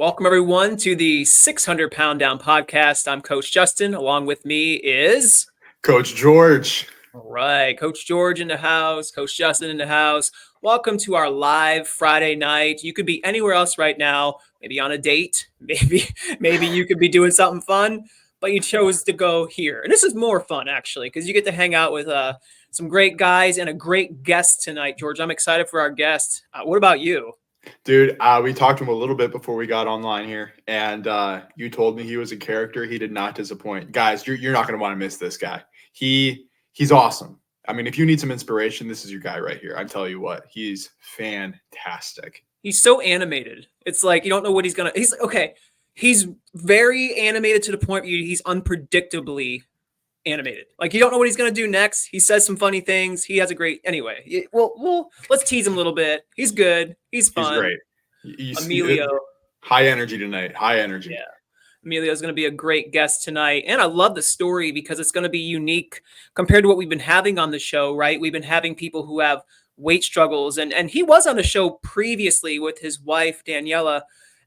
Welcome, everyone, to the 600 Pound Down podcast. I'm Coach Justin. Along with me is, Coach George. all right, Coach George in the house, Coach Justin in the house. Welcome to our live Friday night. You could be anywhere else right now, maybe on a date, maybe you could be doing something fun, but you chose to go here. And this is more fun, actually, because you get to hang out with some great guys and a great guest tonight, George. I'm excited for our guest. What about you? Dude, we talked to him a little bit before we got online here, and you told me he was a character. He did not disappoint. Guys, you're not going to want to miss this guy. He's awesome. I mean, if you need some inspiration, this is your guy right here. I tell you what, he's fantastic. He's so animated. It's like you don't know what he's gonna. He's okay. He's very animated to the point where he's unpredictably animated. Like you don't know what he's gonna do next. He says some funny things. He has a great. Anyway, well, let's tease him a little bit. He's good. He's fun. He's great. Emilio. High energy tonight. High energy. Yeah. Emilio is going to be a great guest tonight. And I love the story because it's going to be unique compared to what we've been having on the show, right? We've been having people who have weight struggles. And he was on the show previously with his wife, Daniela,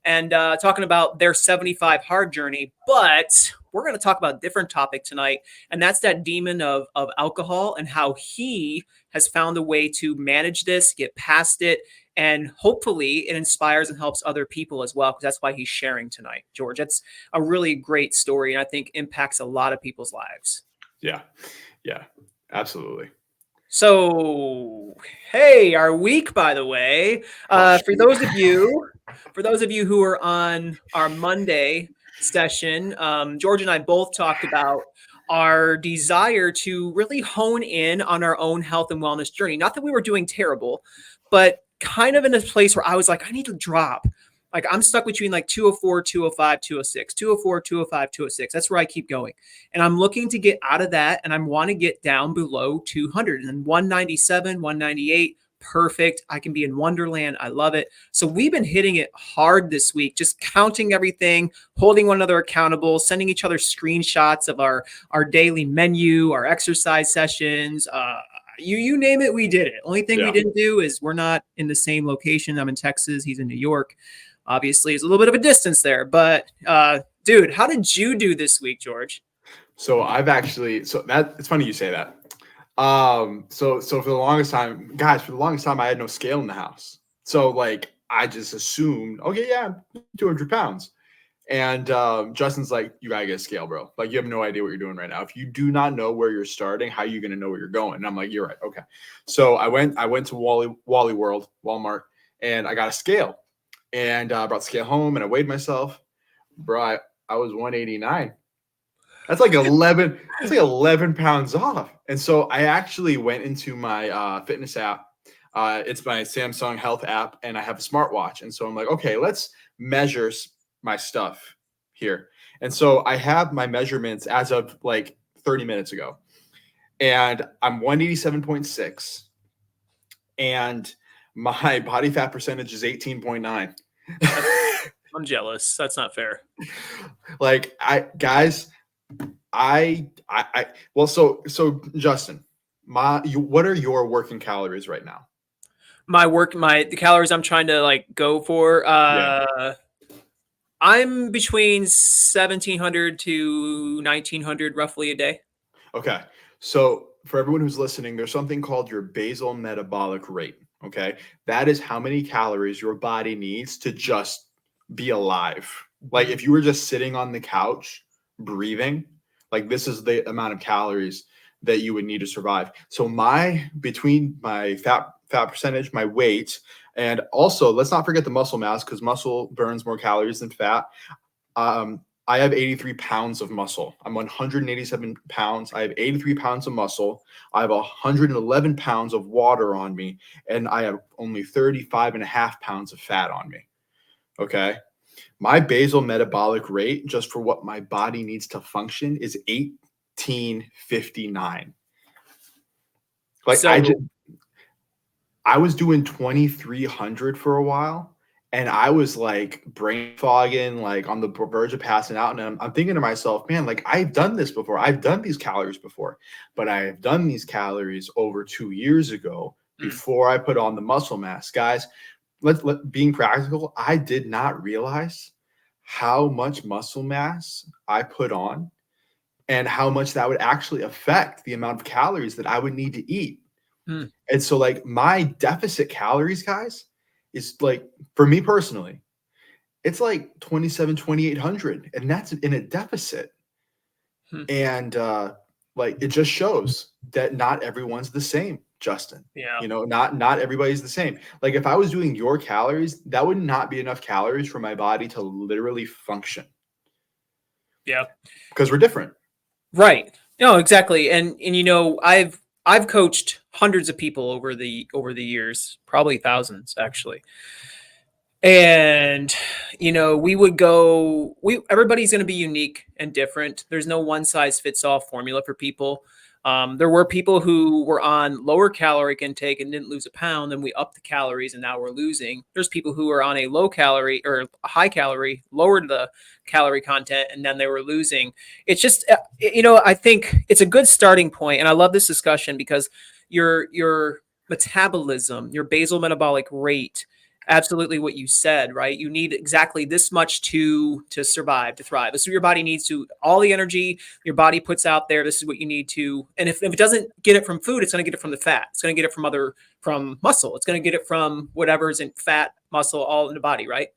and talking about their 75 hard journey. But we're going to talk about a different topic tonight. And that's that demon of alcohol and how he has found a way to manage this, get past it, and hopefully it inspires and helps other people as well, because that's why he's sharing tonight, George. That's a really great story, and I think impacts a lot of people's lives. Yeah, absolutely. So, hey, our week, by the way, for those of you who are on our Monday session, George and I both talked about our desire to really hone in on our own health and wellness journey. Not that we were doing terrible, but kind of in a place where I was like, I need to drop. Like I'm stuck between like 204, 205, 206, 204, 205, 206. That's where I keep going. And I'm looking to get out of that. And I want to get down below 200 and 197, 198. Perfect. I can be in Wonderland. I love it. So we've been hitting it hard this week, just counting everything, holding one another accountable, sending each other screenshots of our daily menu, our exercise sessions, you name it, we did it. Only thing we didn't do is we're not in the same location. I'm in Texas. He's in New York. Obviously, it's a little bit of a distance there. But, dude, how did you do this week, George? So it's funny you say that. So for the longest time, guys, I had no scale in the house. So like I just assumed, okay, yeah, 200 pounds. And Justin's like, you gotta get a scale, bro. Like you have no idea what you're doing right now. If you do not know where you're starting, how are you gonna know where you're going? And I'm like, you're right. Okay. So I went to Walmart, and I got a scale, and I brought the scale home, and I weighed myself. Bro, I was 189. That's like 11 pounds off. And so I actually went into my fitness app. It's my Samsung Health app, and I have a smartwatch. And so I'm like, okay, let's measure my stuff here. And so I have my measurements as of like 30 minutes ago. And I'm 187.6. And my body fat percentage is 18.9. I'm jealous. That's not fair. Like so Justin, what are your working calories right now? The calories I'm trying to like go for, I'm between 1,700 to 1,900 roughly a day. Okay. So for everyone who's listening, there's something called your basal metabolic rate. Okay. That is how many calories your body needs to just be alive. Like if you were just sitting on the couch breathing, like this is the amount of calories that you would need to survive. So between my fat percentage, my weight, and also let's not forget the muscle mass, because muscle burns more calories than fat. I have 83 pounds of muscle. I'm 187 pounds. I have 83 pounds of muscle. I have 111 pounds of water on me, and I have only 35 and a half pounds of fat on me. Okay. My basal metabolic rate, just for what my body needs to function, is 1859. Like so, I was doing 2,300 for a while, and I was like brain fogging, like on the verge of passing out. And I'm thinking to myself, man, like I've done this before. I've done these calories before, but I have done these calories over 2 years ago before I put on the muscle mass. Guys, being practical, I did not realize how much muscle mass I put on and how much that would actually affect the amount of calories that I would need to eat. Hmm. And so, like, my deficit calories, guys, is like, for me personally, it's like 27, 2,800, and that's in a deficit. Hmm. And like, it just shows that not everyone's the same, Justin. Yeah. Not everybody's the same. Like, if I was doing your calories, that would not be enough calories for my body to literally function Yeah. because we're different. Right. No, exactly. And I've coached hundreds of people over the years, probably thousands actually. And everybody's going to be unique and different. There's no one size fits all formula for people. There were people who were on lower caloric intake and didn't lose a pound, then we upped the calories and now we're losing. There's people who are on a low calorie or a high calorie, lowered the calorie content, and then they were losing. It's just, I think it's a good starting point, and I love this discussion because your metabolism, your basal metabolic rate, absolutely what you said, right? You need exactly this much to survive, to thrive. This is what your body needs to, all the energy your body puts out there. This is what you need to, and if it doesn't get it from food, it's going to get it from the fat. It's going to get it from muscle. It's going to get it from whatever's in fat, muscle, all in the body, right?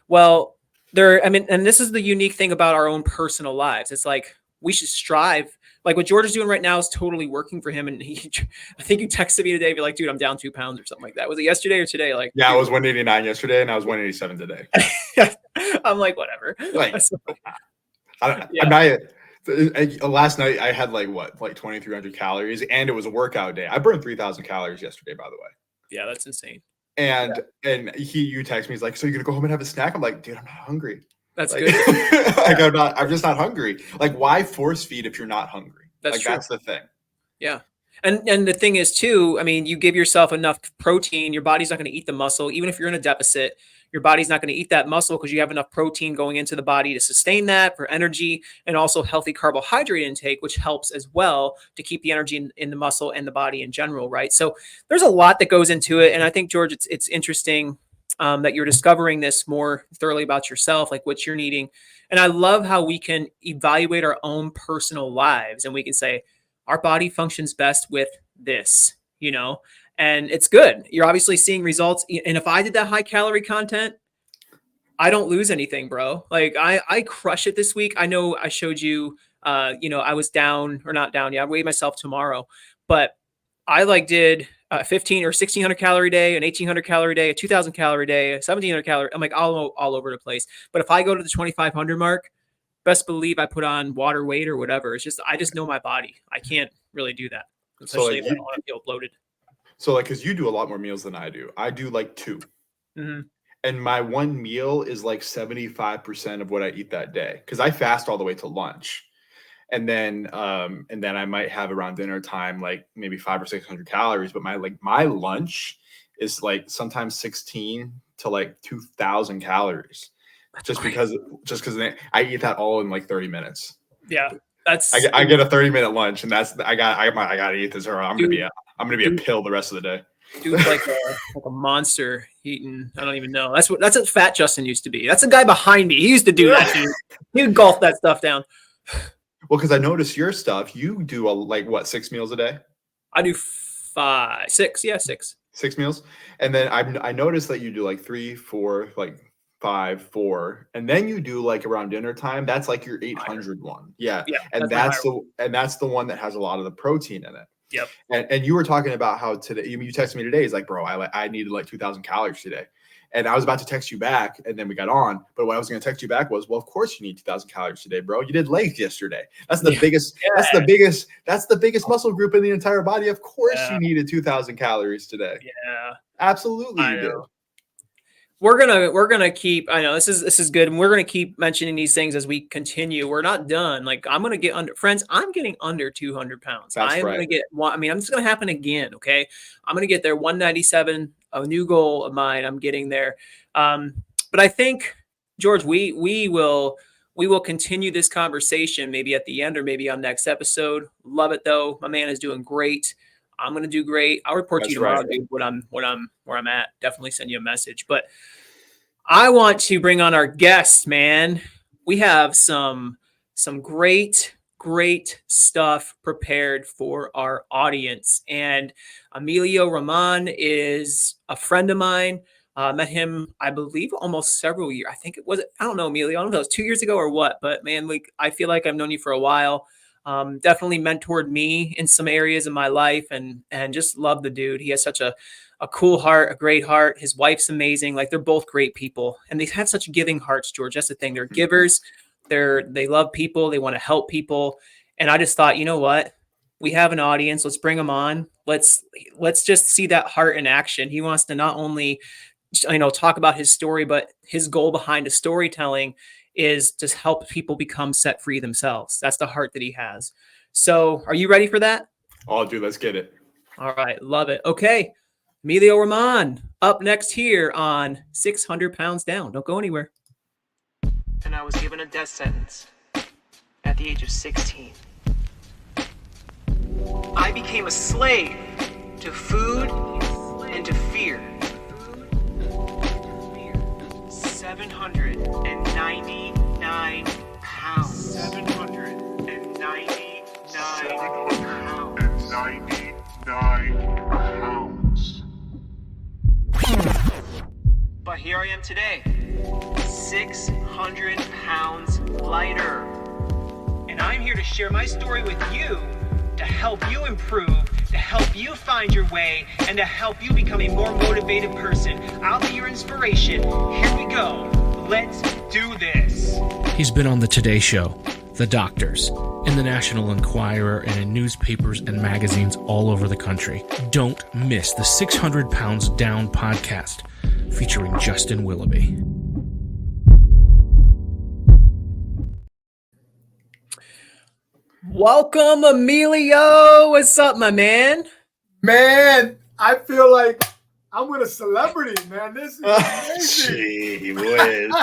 Well, and this is the unique thing about our own personal lives. It's like we should strive. Like what George is doing right now is totally working for him. And I think you texted me today, be like, dude, I'm down 2 pounds or something like that. Was it yesterday or today? Like, Yeah, I dude. was 189 yesterday, and I was 187 today. I'm like, whatever. Like, Yeah. last night I had like 2,300 calories, and it was a workout day. I burned 3,000 calories yesterday, by the way. Yeah, that's insane. And you text me, he's like, "So you're gonna go home and have a snack?" I'm like, "Dude, I'm not hungry." That's Like, good. like I'm just not hungry. Like, why force feed if you're not hungry? That's Like, true. that's the thing. Yeah. And the thing is too, I mean, you give yourself enough protein, your body's not going to eat the muscle. Even if you're in a deficit, your body's not going to eat that muscle because you have enough protein going into the body to sustain that for energy, and also healthy carbohydrate intake, which helps as well to keep the energy in the muscle and the body in general, right? So there's a lot that goes into it. And I think, George, it's interesting that you're discovering this more thoroughly about yourself, like what you're needing. And I love how we can evaluate our own personal lives and we can say, our body functions best with this, and it's good. You're obviously seeing results. And if I did that high calorie content, I don't lose anything, bro. Like I crush it this week. I know I showed you, I was down or not down. Yeah, I weigh myself tomorrow, but I like did 15 or 1,600 calorie day, an 1,800 calorie day, a 2,000 calorie day, a 1,700 calorie. I'm like all over the place. But if I go to the 2,500 mark, best believe I put on water weight or whatever. It's just I just know my body. I can't really do that, So especially like if I don't want to feel bloated. because you do a lot more meals than I do. I do like 2. Mm-hmm. And my one meal is like 75% of what I eat that day because I fast all the way to lunch. And then I might have around dinner time like maybe 500 or 600 calories, but my lunch is like sometimes 16 to like 2,000 calories just because I eat that all in like 30 minutes. Yeah, that's I get a 30-minute lunch, and that's I gotta eat this, or I'm dude, gonna be a pill the rest of the day. dude's like a monster eating. I don't even know. That's what Fat Justin used to be. That's the guy behind me. He used to do that. Dude. He would golf that stuff down. Well, because I notice your stuff, you do like what, 6 meals a day? I do 5, 6. Yeah, 6. 6 meals, and then I noticed that you do like 3, 4, like 5, 4, and then you do like around dinner time. That's like your 800 one, yeah, Yeah, and that's my higher. that's the one that has a lot of the protein in it. Yep. And you were talking about how today you texted me today. He's like, bro, I needed like 2,000 calories today. And I was about to text you back, and then we got on. But what I was going to text you back was, well, of course you need 2,000 calories today, bro. You did legs yesterday. That's the biggest. Yeah. That's the biggest muscle group in the entire body. Of course you needed 2,000 calories today. Yeah. Absolutely, you did. We're gonna keep. I know this is good, and we're gonna keep mentioning these things as we continue. We're not done. Like I'm gonna get under, friends. I'm getting under 200 pounds. That's I'm right. gonna get one. I mean, I'm just gonna happen again. Okay, I'm gonna get there. 197, a new goal of mine. I'm getting there. But I think, George, we will continue this conversation maybe at the end or maybe on next episode. Love it though. My man is doing great. I'm gonna do great. I'll report to you tomorrow, dude, where I'm at. Definitely send you a message. But I want to bring on our guest, man. We have some great stuff prepared for our audience. And Emilio Roman is a friend of mine. Met him, I believe, almost several years. I think it was. I don't know, Emilio. I don't know if it was 2 years ago or what. But man, like I feel like I've known you for a while. Definitely mentored me in some areas of my life, and just love the dude. He has such a cool heart, a great heart. His wife's amazing. Like they're both great people, and they have such giving hearts, George. That's the thing. They're givers. They love people. They want to help people. And I just thought, you know what? We have an audience. Let's bring them on. Let's just see that heart in action. He wants to not only talk about his story, but his goal behind the storytelling is to help people become set free themselves. That's the heart that he has. So, are you ready for that? Oh, dude, let's get it. All right, love it. Okay. Emilio Roman up next here on 600 Pounds Down. Don't go anywhere. And I was given a death sentence at the age of 16. I became a slave to food and to fear. 799 pounds. 799 pounds. But here I am today, 600 pounds lighter. And I'm here to share my story with you to help you improve, to help you find your way, and to help you become a more motivated person. I'll be your inspiration. Here we go. Let's do this. He's been on the Today Show, The Doctors, in the National Enquirer, and in newspapers and magazines all over the country. Don't miss the 600 Pounds Down podcast featuring Justin Willoughby. Welcome, Emilio. What's up, my man? Man, I feel like I'm with a celebrity, man. This is amazing. Gee whiz.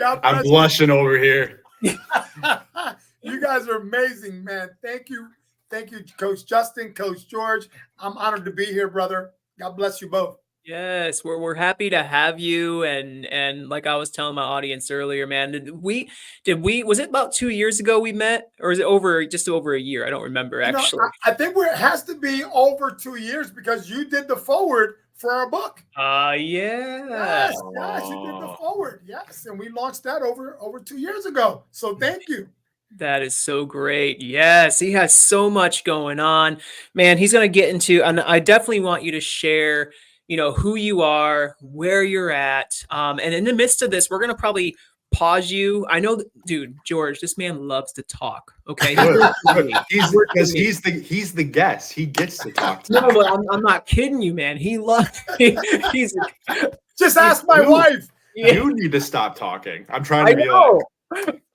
I'm blushing over here. You guys are amazing, man. Thank you, Coach Justin, Coach George. I'm honored to be here, brother. God bless you both. Yes, we're happy to have you, and like I was telling my audience earlier, man, did we was it about 2 years ago we met, or is it just over a year? I don't remember actually. I think it has to be over 2 years because you did the forward for our book. Yeah. Yes, you did the forward. Yes, and we launched that over 2 years ago. So thank you. That is so great. Yes, he has so much going on, man. He's going to get into, and I definitely want you to share, who you are, where you're at. And in the midst of this, we're going to probably pause you. I know, dude, George, this man loves to talk. Okay. He's the guest. He gets to talk. No, but I'm not kidding you, man. He loves, he's just ask my wife. You need to stop talking. I'm trying to be like,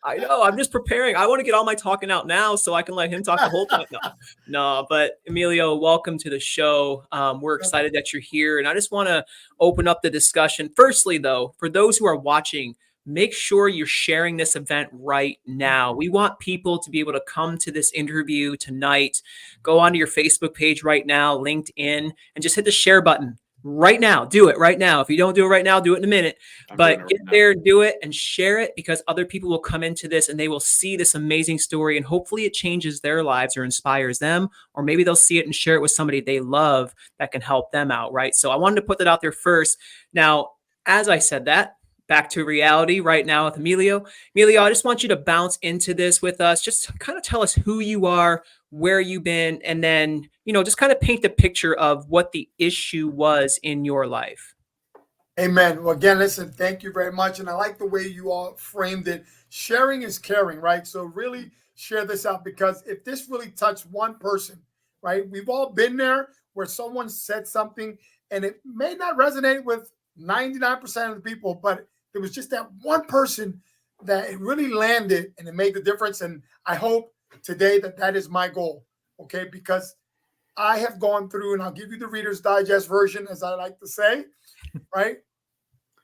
I know. I'm just preparing. I want to get all my talking out now so I can let him talk the whole time. No, but Emilio, welcome to the show. We're excited that you're here. And I just want to open up the discussion. Firstly, though, for those who are watching, make sure you're sharing this event right now. We want people to be able to come to this interview tonight. Go onto your Facebook page right now, LinkedIn, and just hit the share button. Right now, do it right now. If you don't do it right now, do it in a minute. But get there and do it and share it, because other people will come into this and they will see this amazing story, and hopefully it changes their lives or inspires them, or maybe they'll see it and share it with somebody they love that can help them out, right? So I wanted to put that out there first. Now, as I said that, back to reality right now with Emilio. Emilio, I just want you to bounce into this with us. Just kind of tell us who you are, where you've been, and then, just kind of paint the picture of what the issue was in your life. Amen. Well, again, listen, thank you very much. And I like the way you all framed it. Sharing is caring, right? So really share this out, because if this really touched one person, right? We've all been there where someone said something and it may not resonate with 99% of the people, but there was just that one person that it really landed and it made the difference. And I hope today that is my goal, okay? Because I have gone through, and I'll give you the Reader's Digest version, as I like to say, right?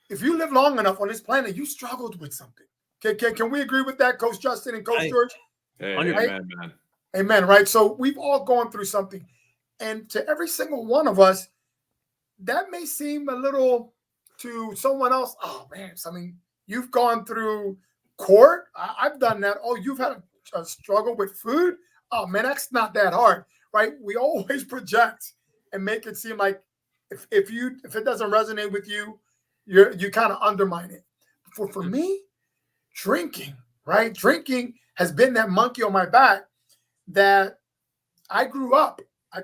If you live long enough on this planet, you struggled with something. Okay, can we agree with that, Coach Justin and Coach George? Hey, right? Amen, man. Amen, right? So we've all gone through something. And to every single one of us, that may seem a little to someone else, oh man, something you've gone through court. I've done that. Oh, you've had a struggle with food. Oh man, that's not that hard, right? We always project and make it seem like if it doesn't resonate with you, you kind of undermine it. For me, drinking, right? Drinking has been that monkey on my back that I grew up.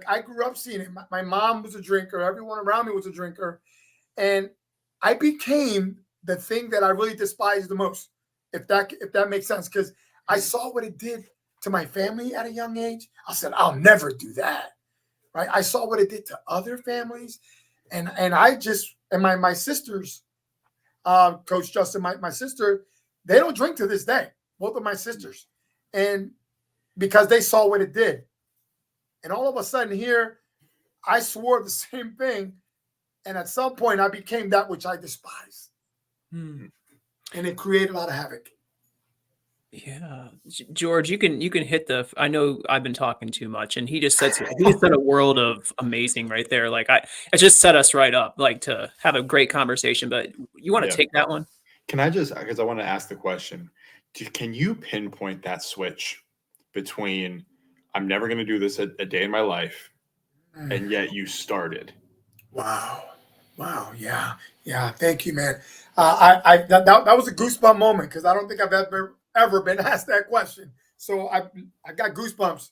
I grew up seeing it. My mom was a drinker. Everyone around me was a drinker. And I became the thing that I really despise the most, if that makes sense. Because I saw what it did to my family at a young age. I said, I'll never do that. Right. I saw what it did to other families. And I just, and my sisters, Coach Justin, my sister, they don't drink to this day. Both of my sisters. And because they saw what it did. And all of a sudden here, I swore the same thing. And at some point, I became that which I despise. And it created a lot of havoc. Yeah, George, you can hit the. I know I've been talking too much, and he just said a world of amazing right there. Like it just set us right up, like to have a great conversation. But you want to take that one? Can I just, because I want to ask the question, can you pinpoint that switch between I'm never going to do this a day in my life, and yet you started? Wow. Yeah. Thank you, man. That was a goosebump moment because I don't think I've ever been asked that question. So I got goosebumps,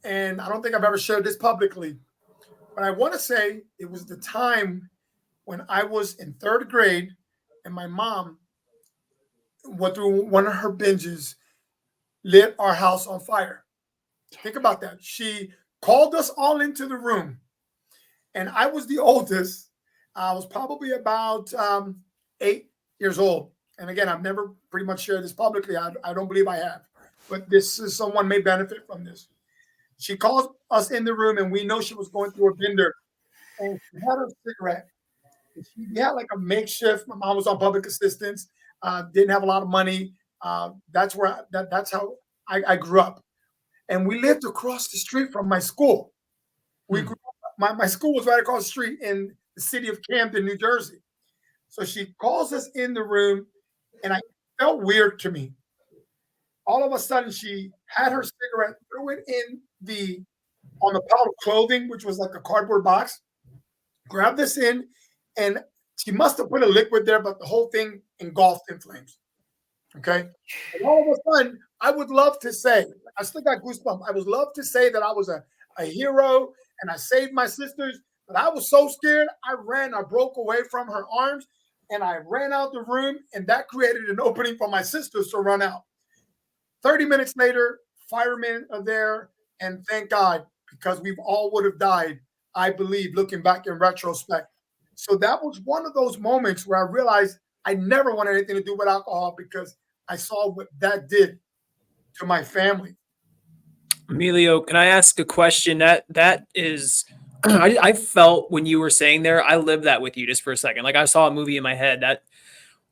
and I don't think I've ever shared this publicly. But I want to say it was the time when I was in third grade, and my mom went through one of her binges, lit our house on fire. Think about that. She called us all into the room, and I was the oldest. I was probably about 8 years old. And again, I've never pretty much shared this publicly. I don't believe I have. But this is someone may benefit from this. She calls us in the room, and we know she was going through a bender. And she had her cigarette. And she had like a makeshift. My mom was on public assistance, didn't have a lot of money. That's how I grew up. And we lived across the street from my school. We grew up, my school was right across the street in the city of Camden, New Jersey. So she calls us in the room, and I felt weird to me. All of a sudden, she had her cigarette, threw it on the pile of clothing, which was like a cardboard box, grabbed this in, and she must have put a liquid there, but the whole thing engulfed in flames. Okay. And all of a sudden, I would love to say, I still got goosebumps. I would love to say that I was a hero and I saved my sisters, but I was so scared. I broke away from her arms, and I ran out the room, and that created an opening for my sisters to run out. 30 minutes later, firemen are there, and thank God, because we all would have died, I believe, looking back in retrospect. So that was one of those moments where I realized I never wanted anything to do with alcohol because I saw what that did to my family. Emilio, can I ask a question? That is, I felt when you were saying there, I lived that with you just for a second. Like I saw a movie in my head that,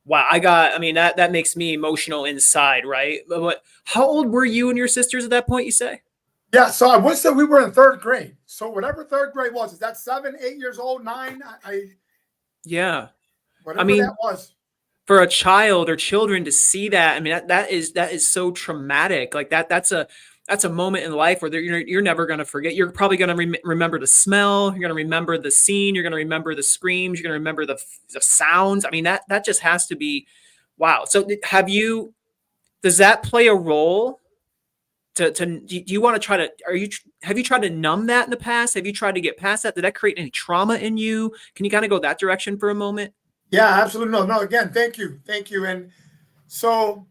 wow, that makes me emotional inside, right? But how old were you and your sisters at that point, you say? Yeah, so I would say we were in third grade. So whatever third grade was, is that 7, 8 years old, 9? Yeah. Whatever that was. For a child or children to see that, I mean, that is so traumatic. Like that's a moment in life where you're never going to forget. You're probably going to remember the smell. You're going to remember the scene. You're going to remember the screams. You're going to remember the sounds. I mean, that just has to be, wow. So does that play a role do you want to try to, have you tried to numb that in the past? Have you tried to get past that? Did that create any trauma in you? Can you kind of go that direction for a moment? Yeah, absolutely. No, again, thank you. And so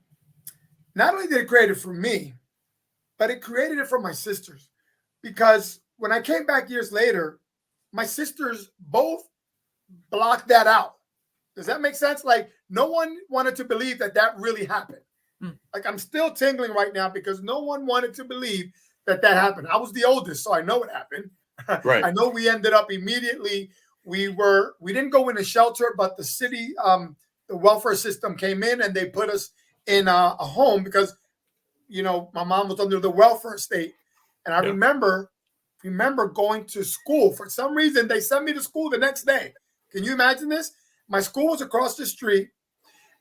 not only did it create it for me, but it created it for my sisters, because when I came back years later, my sisters both blocked that out. Does that make sense? Like no one wanted to believe that really happened. Like I'm still tingling right now because no one wanted to believe that happened. I was the oldest, so I know it happened. Right. I know we ended up immediately. We didn't go in a shelter, but the city, the welfare system came in and they put us in a home because, my mom was under the welfare state. And I remember going to school. For some reason, they sent me to school the next day. Can you imagine this? my school was across the street,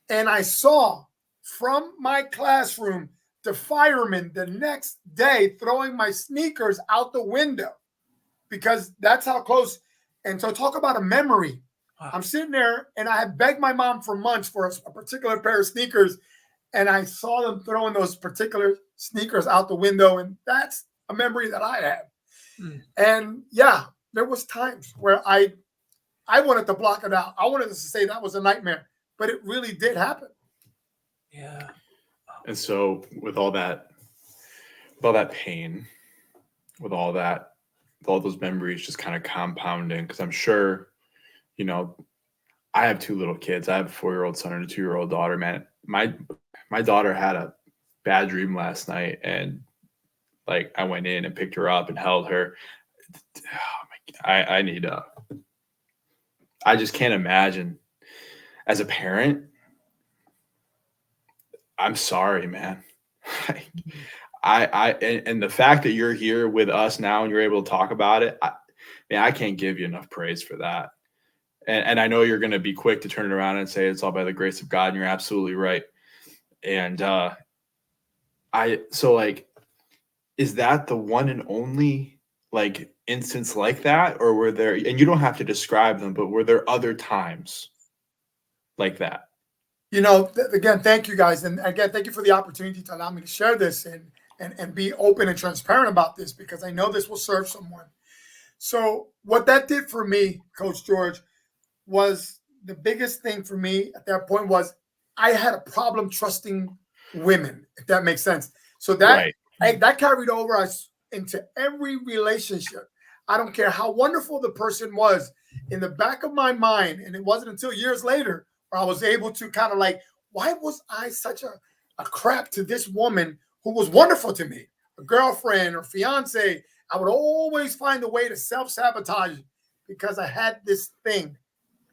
and I saw from my classroom the fireman the next day throwing my sneakers out the window because that's how close. And so talk about a memory. Wow. I'm sitting there and I had begged my mom for months for a particular pair of sneakers, and I saw them throwing those particular sneakers out the window, and that's a memory that I have. And yeah, there was times where I wanted to block it out. I wanted to say that was a nightmare, but it really did happen. Yeah. And so with all that pain, with all those memories just kind of compounding, because I'm sure, you know, I have 2 little kids. I have a 4-year-old son and a 2-year-old daughter. Man, my daughter had a bad dream last night, and like I went in and picked her up and held her. I just can't imagine as a parent. I'm sorry, man. And the fact that you're here with us now and you're able to talk about it, I can't give you enough praise for that. And I know you're going to be quick to turn it around and say it's all by the grace of God, and you're absolutely right. And is that the one and only like instance like that, or were there? And you don't have to describe them, but were there other times like that? You know, again, thank you guys, and again, thank you for the opportunity to allow me to share this and be open and transparent about this, because I know this will serve someone. So what that did for me, Coach George, was the biggest thing for me at that point was I had a problem trusting women, if that makes sense. So that that carried over us into every relationship. I don't care how wonderful the person was, in the back of my mind, and it wasn't until years later where I was able to kind of like, why was I such a crap to this woman who was wonderful to me, a girlfriend or fiance? I would always find a way to self-sabotage because I had this thing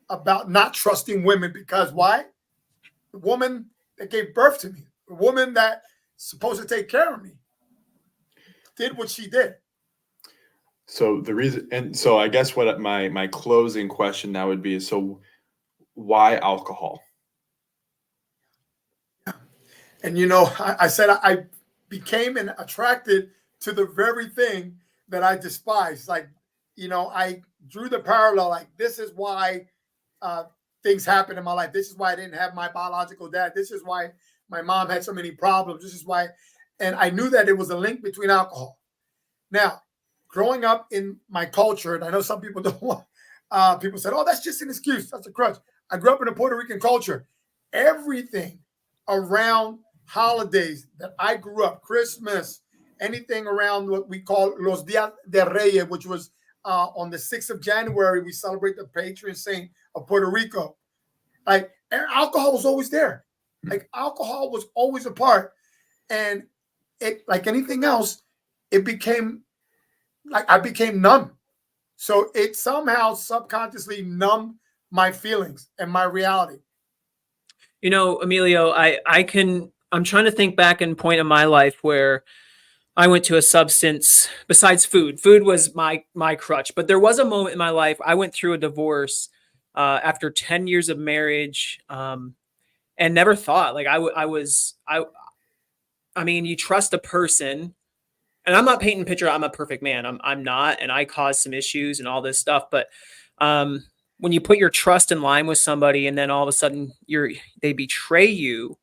about not trusting women. Because why? The woman that gave birth to me, the woman that's supposed to take care of me, did what she did. So the reason, and so I guess what my closing question now would be, so why alcohol? And you know, I said I became attracted to the very thing that I despised. Like, you know, I drew the parallel. Like, this is why things happen in my life. This is why I didn't have my biological dad. This is why my mom had so many problems. This is why, and I knew that it was a link between alcohol. Now, growing up in my culture, and I know some people don't want, people said, oh, that's just an excuse. That's a crutch. I grew up in a Puerto Rican culture. Everything around holidays that I grew up, Christmas, anything around what we call Los Días de Reyes, which was on the 6th of January, we celebrate the patron saint of Puerto Rico. Like, alcohol was always there. Like, alcohol was always a part. And it, like anything else, it became like I became numb. So it somehow subconsciously numbed my feelings and my reality. You know, Emilio, I'm trying to think back in point in my life where I went to a substance besides food. Food was my crutch, but there was a moment in my life. I went through a divorce after 10 years of marriage, and never thought like I mean, you trust a person, and I'm not painting a picture. I'm a perfect man. I'm not, and I caused some issues and all this stuff. But when you put your trust in line with somebody, and then all of a sudden they betray you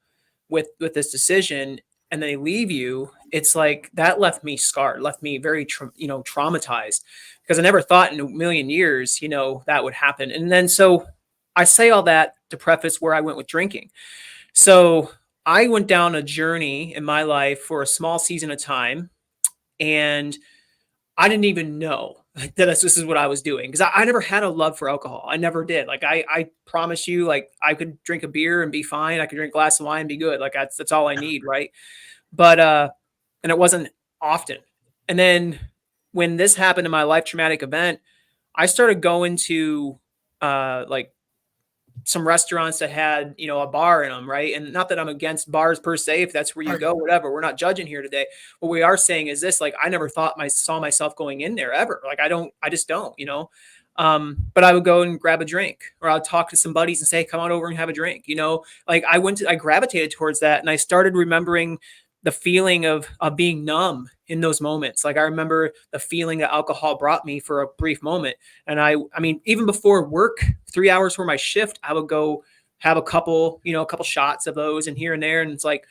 with this decision, and they leave you, it's like that left me scarred, left me very traumatized, because I never thought in a million years that would happen. And then so I say all that to preface where I went with drinking. So I went down a journey in my life for a small season of time, and I didn't even know that this is what I was doing, because I never had a love for alcohol. I never did. Like I promise you, like I could drink a beer and be fine. I could drink a glass of wine and be good. Like that's all I need, right? But and it wasn't often. And then when this happened in my life traumatic event, I started going to like some restaurants that had, a bar in them, right? And not that I'm against bars per se, if that's where you go, whatever. We're not judging here today. What we are saying is this: like, I never saw myself going in there ever. Like, I just don't. But I would go and grab a drink, or I'll talk to some buddies and say, come on over and have a drink. Like I gravitated towards that, and I started remembering the feeling of being numb in those moments. Like I remember the feeling that alcohol brought me for a brief moment. And I mean, even before work, 3 hours for my shift, I would go have a couple shots of those and here and there. And it's like,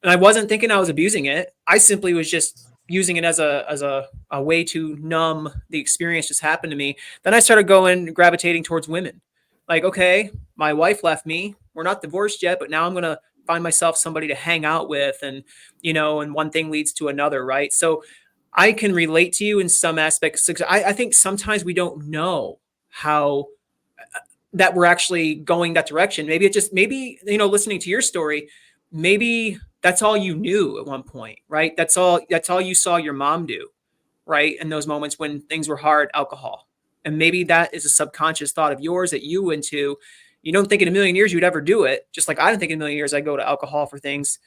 and I wasn't thinking I was abusing it. I simply was just using it as a way to numb the experience just happened to me. Then I started gravitating towards women. Like, okay, my wife left me. We're not divorced yet, but now I'm going to find myself somebody to hang out with. And, and one thing leads to another. Right. So I can relate to you in some aspects. I think sometimes we don't know how that we're actually going that direction. Maybe listening to your story, maybe that's all you knew at one point, right? That's all you saw your mom do, right? In those moments when things were hard, alcohol. And maybe that is a subconscious thought of yours that you went to. You don't think in a million years you'd ever do it. Just like I didn't think in a million years I'd go to alcohol for things,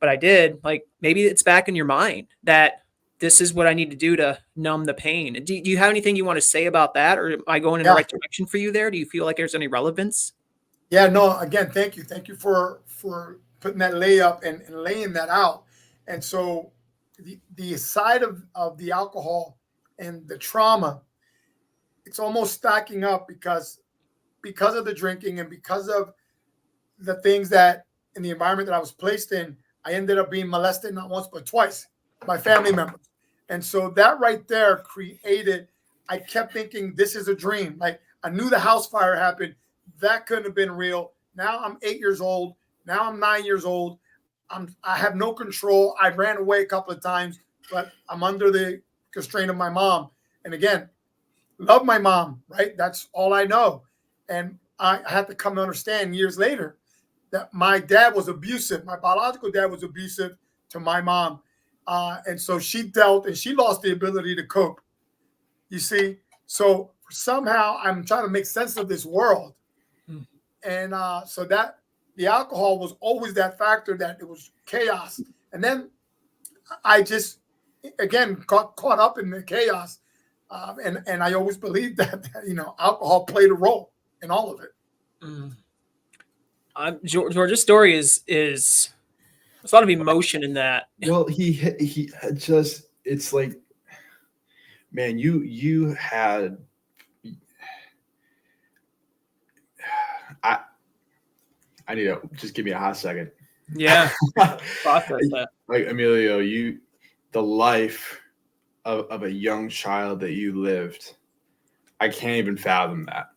but I did. Like maybe it's back in your mind that this is what I need to do to numb the pain. Do you have anything you want to say about that? Or am I going in the right direction for you there? Do you feel like there's any relevance? Yeah, no, again, thank you. Thank you for putting that layup and laying that out. And so the side of the alcohol and the trauma, it's almost stacking up because of the drinking and because of the things that in the environment that I was placed in, I ended up being molested not once but twice by family members. And so that right there created, I kept thinking this is a dream. Like I knew the house fire happened. That couldn't have been real. Now I'm 8 years old. Now I'm 9 years old. I have no control. I ran away a couple of times, but I'm under the constraint of my mom. And again, love my mom, right? That's all I know. And I had to come to understand years later that my dad was abusive. My biological dad was abusive to my mom. And so she dealt and she lost the ability to cope. You see? So somehow I'm trying to make sense of this world. And so that the alcohol was always that factor that it was chaos. And then I just, again, got caught up in the chaos. And I always believed that, alcohol played a role in all of it. George's story is there's a lot of emotion in that. Well, he just, it's like, man, you had, I need to just give me a hot second. Yeah. Process that. Like Emilio, the life of a young child that you lived, I can't even fathom that.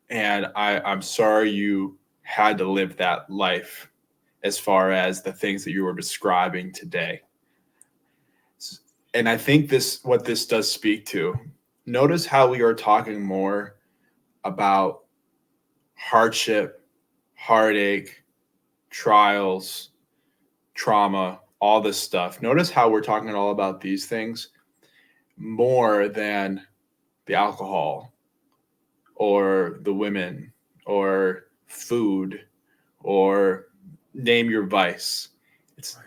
And I'm sorry you had to live that life as far as the things that you were describing today. And I think what this does speak to, notice how we are talking more about hardship, heartache, trials, trauma, all this stuff. Notice how we're talking all about these things more than the alcohol or the women or food or name your vice. It's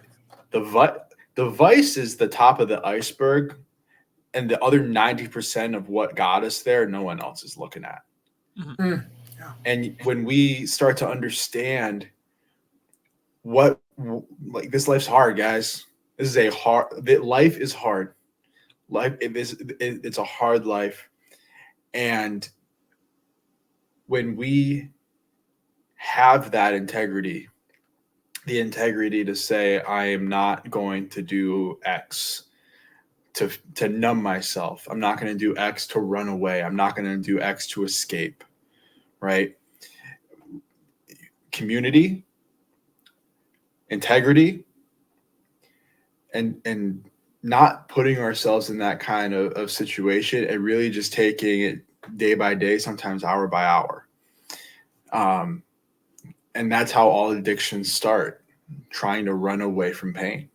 the vice is the top of the iceberg, and the other 90% of what got us there, no one else is looking at. Mm-hmm. Yeah. And when we start to understand this life's hard, guys. Life is hard. It's a hard life. And when we have that integrity, the integrity to say, I am not going to do X to numb myself. I'm not going to do X to run away. I'm not going to do X to escape, right? Community, integrity, and not putting ourselves in that kind of situation and really just taking it day by day, sometimes hour by hour. And that's how all addictions start, trying to run away from pain.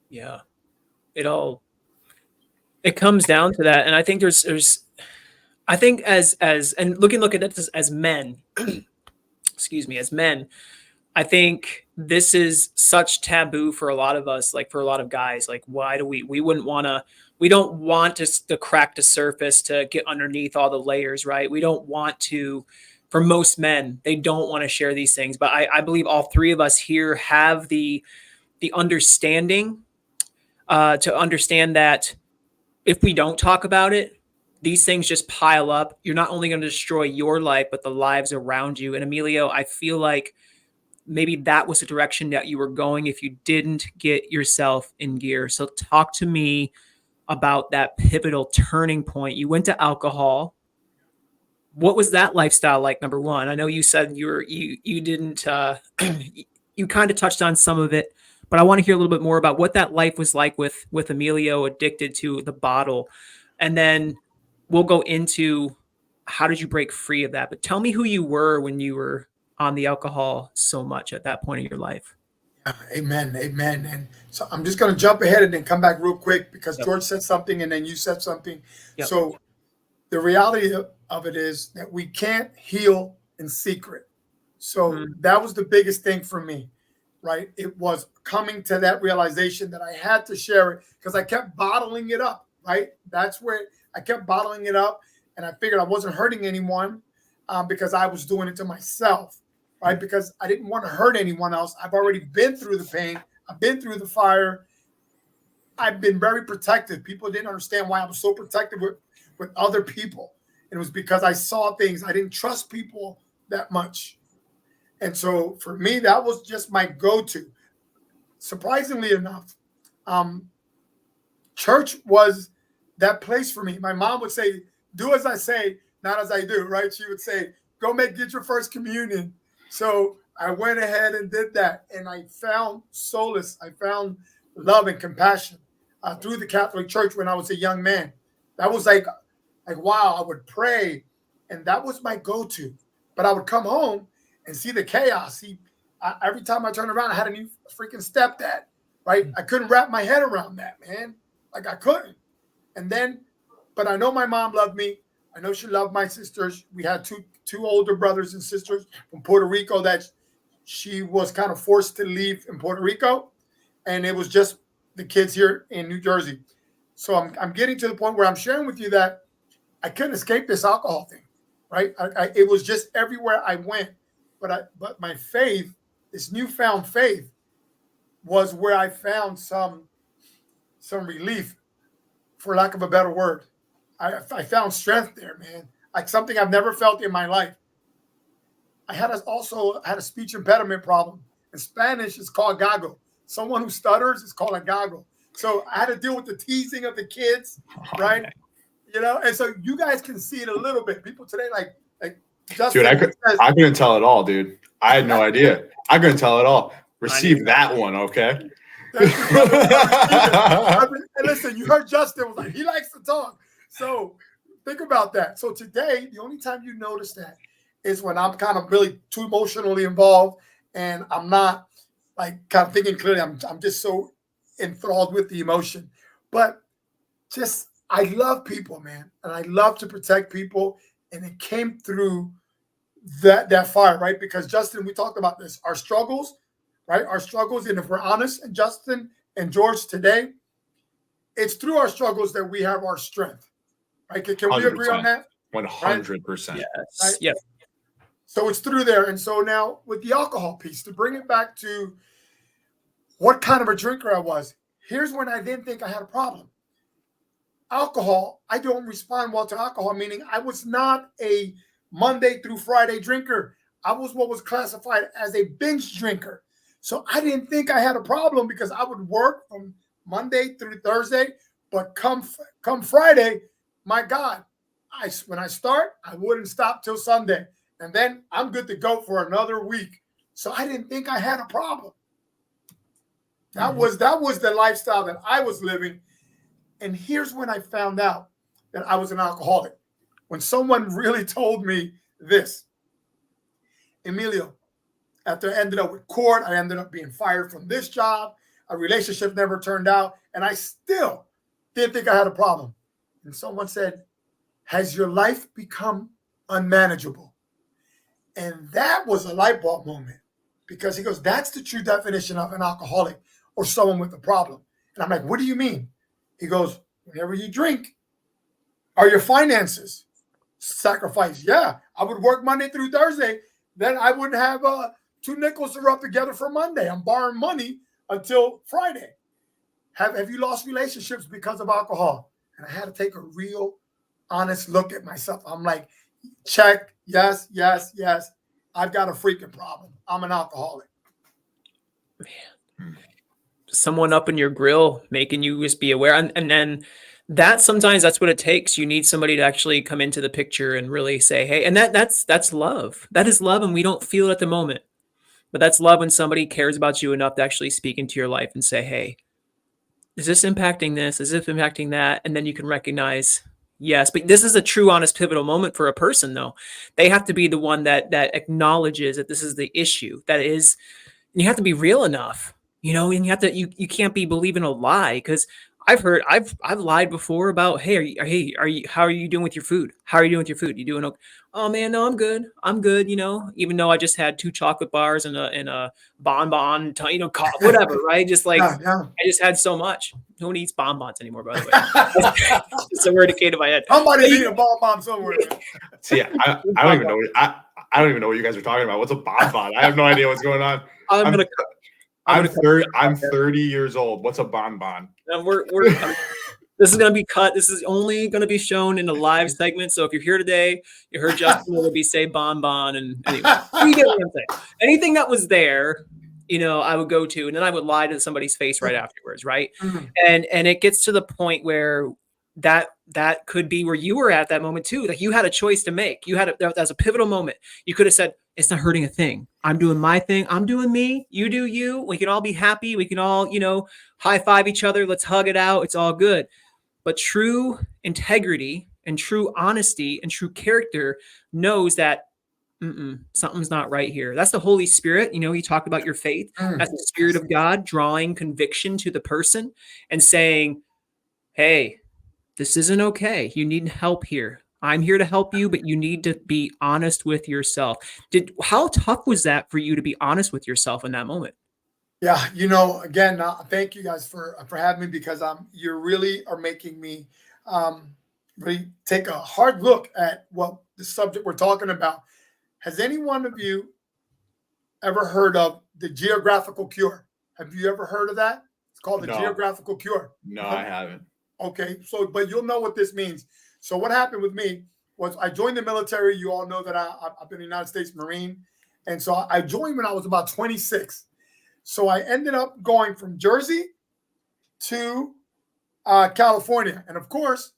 Yeah. It comes down to that. And I think I think as and looking at this as men, excuse me, as men, I think this is such taboo for a lot of us, like for a lot of guys. Like, why do we wouldn't want to we don't want to crack the surface, to get underneath all the layers, right? We don't want to, for most men, they don't want to share these things. But I believe all three of us here have the understanding to understand that if we don't talk about it, these things just pile up. You're not only going to destroy your life, but the lives around you. And Emilio, I feel like maybe that was the direction that you were going if you didn't get yourself in gear. So talk to me about that pivotal turning point. You went to alcohol. What was that lifestyle like? Number one, I know you said you didn't you kind of touched on some of it, but I want to hear a little bit more about what that life was like with Emilio addicted to the bottle, and then we'll go into how did you break free of that. But tell me who you were when you were on the alcohol so much at that point in your life. Amen. Amen. And so I'm just going to jump ahead and then come back real quick because Yep. George said something and then you said something. Yep. So the reality of it is that we can't heal in secret. So that was the biggest thing for me, right? It was coming to that realization that I had to share it because I kept bottling it up, right? That's where I kept bottling it up. And I figured I wasn't hurting anyone because I was doing it to myself, right? Because I didn't want to hurt anyone else. I've already been through the pain. I've been through the fire. I've been very protective. People didn't understand why I was so protective with other people. And it was because I saw things. I didn't trust people that much. And so for me, that was just my go-to. Surprisingly enough, church was that place for me. My mom would say, do as I say, not as I do, right? She would say, get your first communion. So I went ahead and did that. And I found solace. I found love and compassion through the Catholic Church when I was a young man. That was like, wow, I would pray. And that was my go-to. But I would come home and see the chaos. Every time I turned around, I had a new freaking stepdad, right? I couldn't wrap my head around that, man. Like I couldn't. And then, but I know my mom loved me. I know she loved my sisters. We had two older brothers and sisters from Puerto Rico that she was kind of forced to leave in Puerto Rico. And it was just the kids here in New Jersey. So I'm getting to the point where I'm sharing with you that I couldn't escape this alcohol thing, right? It was just everywhere I went. But my faith, this newfound faith, was where I found some relief, for lack of a better word. I found strength there, man. Like something I've never felt in my life. I also had a speech impediment problem. In Spanish, it's called gago. Someone who stutters is called a gago. So I had to deal with the teasing of the kids, right? Okay. You know, and so you guys can see it a little bit. People today, like Justin Dude, I couldn't tell it all, dude. I had no idea. I couldn't tell it all. Receive that one, okay? Thank you, brother. And listen, you heard Justin was like, he likes to talk. So think about that. So today, the only time you notice that is when I'm kind of really too emotionally involved and I'm not like kind of thinking clearly. I'm just so enthralled with the emotion. But just I love people, man. And I love to protect people. And it came through that fire, right? Because Justin, we talked about this. Our struggles, right? Our struggles, and if we're honest, and Justin and George today, it's through our struggles that we have our strength. Right? Can we agree on that? 100%. Yes. Right? Yes. So it's through there. And so now with the alcohol piece, to bring it back to what kind of a drinker I was, here's when I didn't think I had a problem. Alcohol, I don't respond well to alcohol, meaning I was not a Monday through Friday drinker. I was what was classified as a binge drinker. So I didn't think I had a problem because I would work from Monday through Thursday. But come Friday, my God, when I start, I wouldn't stop till Sunday. And then I'm good to go for another week. So I didn't think I had a problem. That was the lifestyle that I was living. And here's when I found out that I was an alcoholic. When someone really told me this, Emilio, after I ended up with court, I ended up being fired from this job. A relationship never turned out. And I still didn't think I had a problem. And someone said, has your life become unmanageable? And that was a light bulb moment because he goes, that's the true definition of an alcoholic or someone with a problem. And I'm like, what do you mean? He goes, whenever you drink, are your finances sacrificed? Yeah, I would work Monday through Thursday. Then I wouldn't have 2 nickels to rub together for Monday. I'm borrowing money until Friday. Have you lost relationships because of alcohol? And I had to take a real honest look at myself. I'm like, check, yes. I've got a freaking problem. I'm an alcoholic. Man. Someone up in your grill making you just be aware. And then sometimes that's what it takes. You need somebody to actually come into the picture and really say, hey, and that's love. That is love. And we don't feel it at the moment. But that's love when somebody cares about you enough to actually speak into your life and say, hey, is this impacting this? Is this impacting that? And then you can recognize, yes. But this is a true, honest, pivotal moment for a person, though. They have to be the one that acknowledges that this is the issue. That is, and you have to be real enough, and you have to, you can't be believing a lie, because I've lied before about, hey, how are you doing with your food? How are you doing with your food? You doing okay? Oh man, no, I'm good. Even though I just had 2 chocolate bars and a bonbon, whatever, right? Just like, Yeah. I just had so much. No one eats bonbons anymore, by the way. It's a word that came to my head. Somebody's eating a bonbon somewhere. See, I don't even know. I don't even know what you guys are talking about. What's a bonbon? I have no idea what's going on. I'm 30 years old. What's a bonbon? And this is going to be cut. This is only going to be shown in a live segment. So if you're here today, you heard Justin will be say bonbon, and anyway, you get what I'm saying. Anything that was there, I would go to, and then I would lie to somebody's face right afterwards, right? Mm-hmm. And it gets to the point where that could be where you were at that moment too. Like, you had a choice to make. That was a pivotal moment. You could have said, it's not hurting a thing. I'm doing my thing. I'm doing me. You do you. We can all be happy. We can all, high five each other. Let's hug it out. It's all good. But true integrity and true honesty and true character knows that something's not right here. That's the Holy Spirit. You talk about your faith. That's the Spirit of God drawing conviction to the person and saying, hey, this isn't okay. You need help here. I'm here to help you, but you need to be honest with yourself. How tough was that for you to be honest with yourself in that moment? Yeah, again, thank you guys for having me, because you really are making me really take a hard look at what the subject we're talking about. Has any one of you ever heard of the geographical cure? Have you ever heard of that? It's called the geographical cure. No, I haven't. Okay, but you'll know what this means. So what happened with me was I joined the military. You all know that I've been a United States Marine. And so I joined when I was about 26. So I ended up going from Jersey to California. And of course,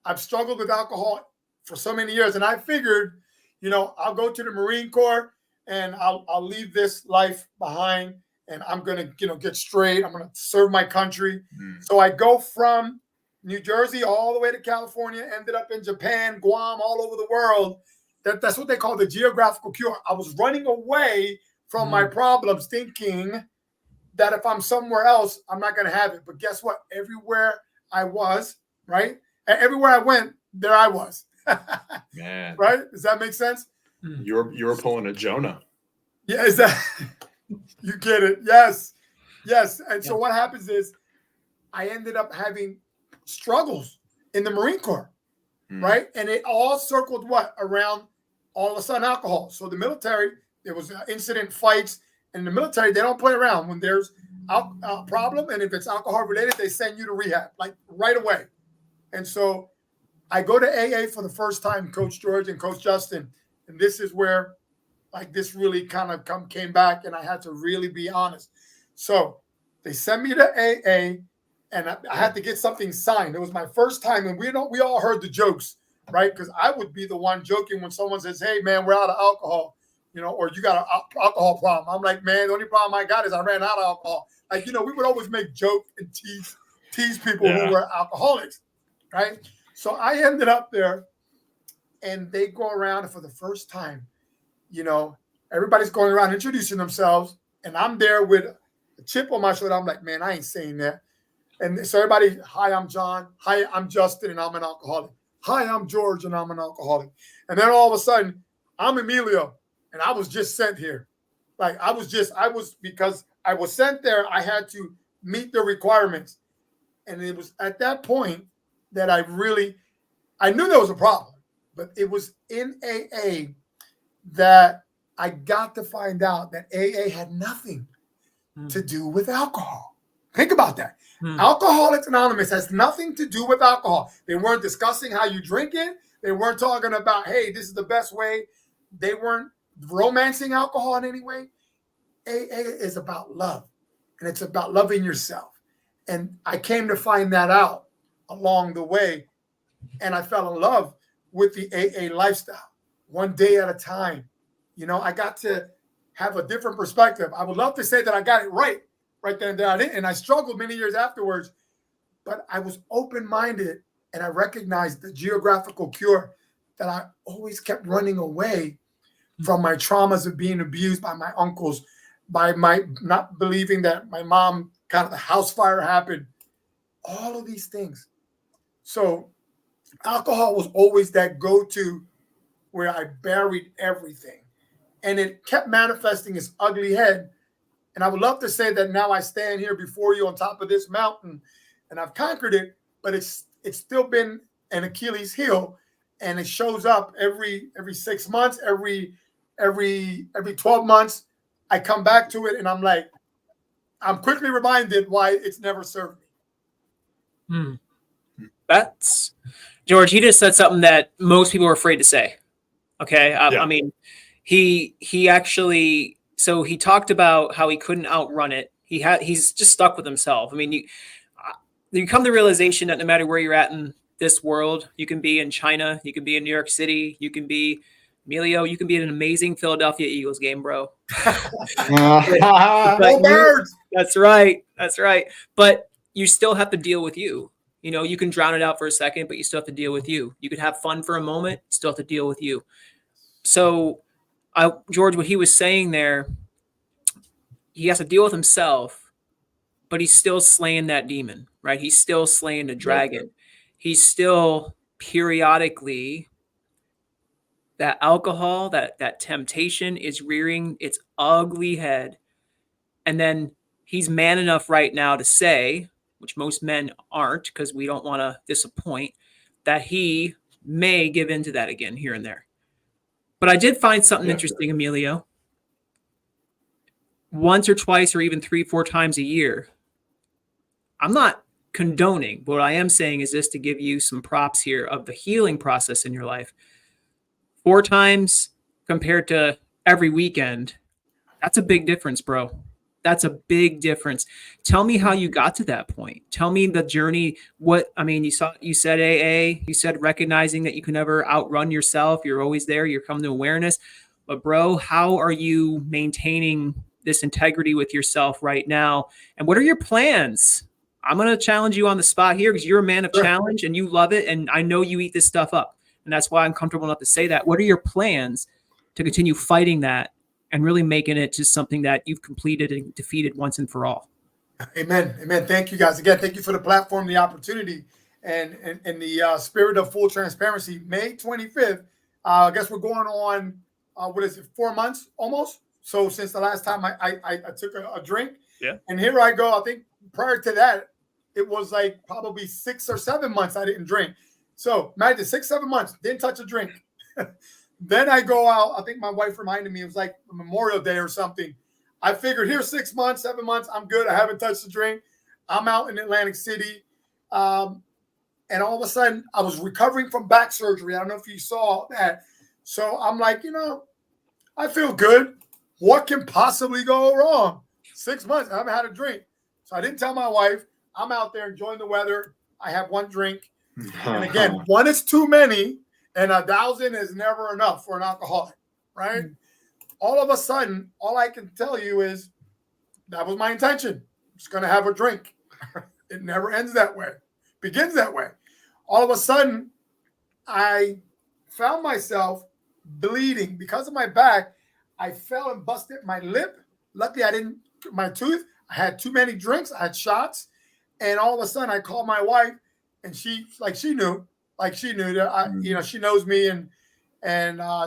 I've struggled with alcohol for so many years. And I figured, I'll go to the Marine Corps and I'll leave this life behind, and I'm going to, get straight. I'm going to serve my country. So I go from New Jersey all the way to California, ended up in Japan, Guam, all over the world. That's what they call the geographical cure. I was running away from my problems, thinking that if I'm somewhere else, I'm not going to have it. But guess what? Everywhere I was, right? Everywhere I went, there I was. Man. Right? Does that make sense? You were pulling a Jonah. Yeah, is that you get it? Yes. And so what happens is I ended up having struggles in the Marine Corps, right? And it all circled around all of a sudden alcohol. So the military, there was incident, fights, and the military, they don't play around when there's a problem. And if it's alcohol related, they send you to rehab like right away. And so I go to AA for the first time, Coach George and Coach Justin. And this is where this really kind of came back, and I had to really be honest. So they sent me to AA, and I had to get something signed. It was my first time, and we all heard the jokes, right? Because I would be the one joking when someone says, hey, man, we're out of alcohol, or you got an alcohol problem. I'm like, man, the only problem I got is I ran out of alcohol. We would always make joke and tease people who were alcoholics, right? So I ended up there, and they go around, and for the first time, everybody's going around introducing themselves, and I'm there with a chip on my shoulder. I'm like, man, I ain't saying that. And so everybody, hi, I'm John. Hi, I'm Justin, and I'm an alcoholic. Hi, I'm George, and I'm an alcoholic. And then all of a sudden, I'm Emilio, and I was just sent here. Because I was sent there, I had to meet the requirements. And it was at that point that I knew there was a problem, but it was in AA that I got to find out that AA had nothing to do with alcohol. Think about that. Alcoholics Anonymous has nothing to do with alcohol. They weren't discussing how you drink it. They weren't talking about, hey, this is the best way. They weren't romancing alcohol in any way. AA is about love, and it's about loving yourself. And I came to find that out along the way, and I fell in love with the AA lifestyle, one day at a time. I got to have a different perspective. I would love to say that I got it right then and there. I didn't, and I struggled many years afterwards, but I was open-minded, and I recognized the geographical cure that I always kept running away from my traumas of being abused by my uncles, by my not believing that my mom, kind of the house fire happened, all of these things. So alcohol was always that go-to where I buried everything. And it kept manifesting its ugly head. And I would love to say that now I stand here before you on top of this mountain and I've conquered it, but it's still been an Achilles heel, and it shows up every 6 months, every 12 months. I come back to it and I'm quickly reminded why it's never served me. That's George. He just said something that most people are afraid to say. Okay. Yeah. I mean, he actually, so he talked about how he couldn't outrun it. He's just stuck with himself. I mean, you come to the realization that no matter where you're at in this world, you can be in China, you can be in New York City, you can be Emilio, you can be at an amazing Philadelphia Eagles game, bro. Go Birds! That's right. But you still have to deal with you. You can drown it out for a second, but you still have to deal with you. You could have fun for a moment, still have to deal with you. So, George, what he was saying there, he has to deal with himself, but he's still slaying that demon, right? He's still slaying the dragon. He's still periodically, that alcohol, that temptation is rearing its ugly head. And then he's man enough right now to say, which most men aren't because we don't want to disappoint, that he may give into that again here and there. But I did find something interesting, Emilio. Once or twice or even 3-4 times a year, I'm not condoning, but what I am saying is this to give you some props here of the healing process in your life. 4 times compared to every weekend, that's a big difference, bro. That's a big difference. Tell me how you got to that point. Tell me the journey. You said AA, you said recognizing that you can never outrun yourself. You're always there. You're coming to awareness. But bro, how are you maintaining this integrity with yourself right now? And what are your plans? I'm going to challenge you on the spot here because you're a man of challenge and you love it. And I know you eat this stuff up. And that's why I'm comfortable enough to say that. What are your plans to continue fighting that and really making it just something that you've completed and defeated once and for all? Amen. Thank you guys. Again, thank you for the platform, the opportunity, and the spirit of full transparency. May 25th, I guess we're going on, 4 months almost? So since the last time I took a drink. Yeah. And here I go. I think prior to that, it was like probably 6 or 7 months I didn't drink. So imagine 6-7 months, didn't touch a drink. Then I go out. I think my wife reminded me it was like Memorial Day or something. I figured here 6 months, 7 months, I'm good. I haven't touched a drink. I'm out in Atlantic City. And all of a sudden I was recovering from back surgery. I don't know if you saw that. So I'm like, I feel good. What can possibly go wrong? 6 months, I haven't had a drink. So I didn't tell my wife. I'm out there enjoying the weather. I have one drink. And again, one is too many, and 1,000 is never enough for an alcoholic, right? All of a sudden, all I can tell you is that was my intention. I'm just going to have a drink. It never ends that way. Begins that way. All of a sudden, I found myself bleeding because of my back. I fell and busted my lip. Luckily, my tooth. I had too many drinks. I had shots. And all of a sudden, I called my wife, and she knew that she knows me, and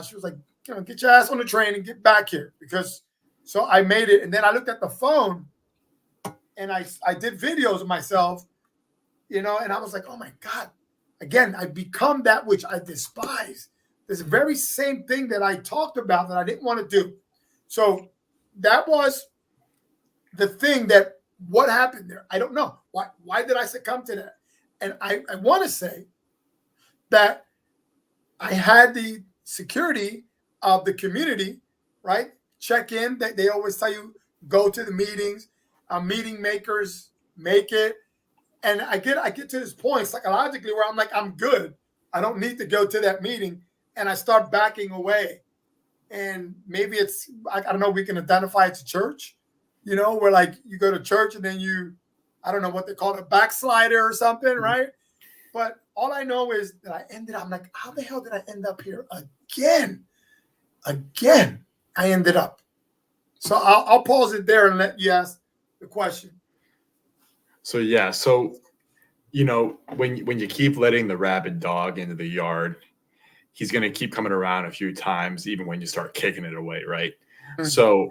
she was like, get your ass on the train and get back here, so I made it. And then I looked at the phone, and I did videos of myself, and I was like, oh my God, again, I become that which I despise. This very same thing that I talked about that I didn't want to do. So that was the thing that what happened there. I don't know. Why did I succumb to that? And I want to say that I had the security of the community, right? Check in. They always tell you, go to the meetings. Meeting makers make it. And I get to this point psychologically where I'm like, I'm good. I don't need to go to that meeting. And I start backing away. And maybe it's, I don't know, we can identify it's a church, where like you go to church and then I don't know what they call it, a backslider or something, right? But all I know is that I'm like, how the hell did I end up here again? Again, I ended up. So I'll pause it there and let you ask the question. So yeah, when you keep letting the rabid dog into the yard, he's going to keep coming around a few times, even when you start kicking it away, right? Mm-hmm.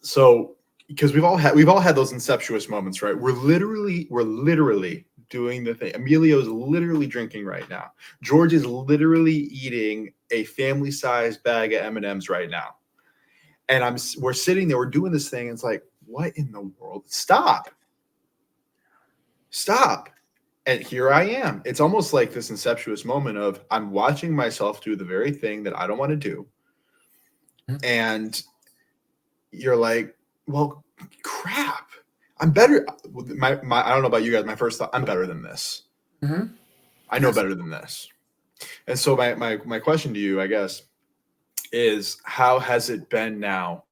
So because we've all had those incestuous moments, right? We're literally doing the thing. Emilio's literally drinking right now. George is literally eating a family-sized bag of M&Ms right now. And we're sitting there, we're doing this thing. And it's like, what in the world? Stop. And here I am. It's almost like this incestuous moment of I'm watching myself do the very thing that I don't want to do. And you're like, well, crap. I'm better. I don't know about you guys. My first thought, I'm better than this. Mm-hmm. I know better than this. And so my question to you, I guess, is how has it been now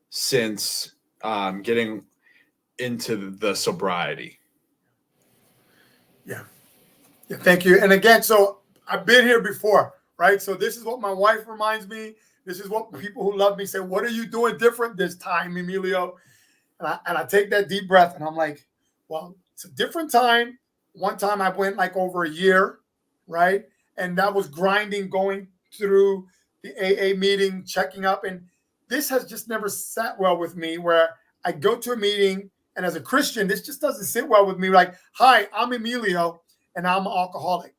since getting into the sobriety? Yeah, thank you. And again, so I've been here before, right? So this is what my wife reminds me. This is what people who love me say, what are you doing different this time, Emilio? And I take that deep breath and I'm like, well, it's a different time. One time I went like over a year, right? And that was grinding, going through the AA meeting, checking up. And this has just never sat well with me where I go to a meeting and as a Christian, this just doesn't sit well with me. Like, hi, I'm Emilio and I'm an alcoholic.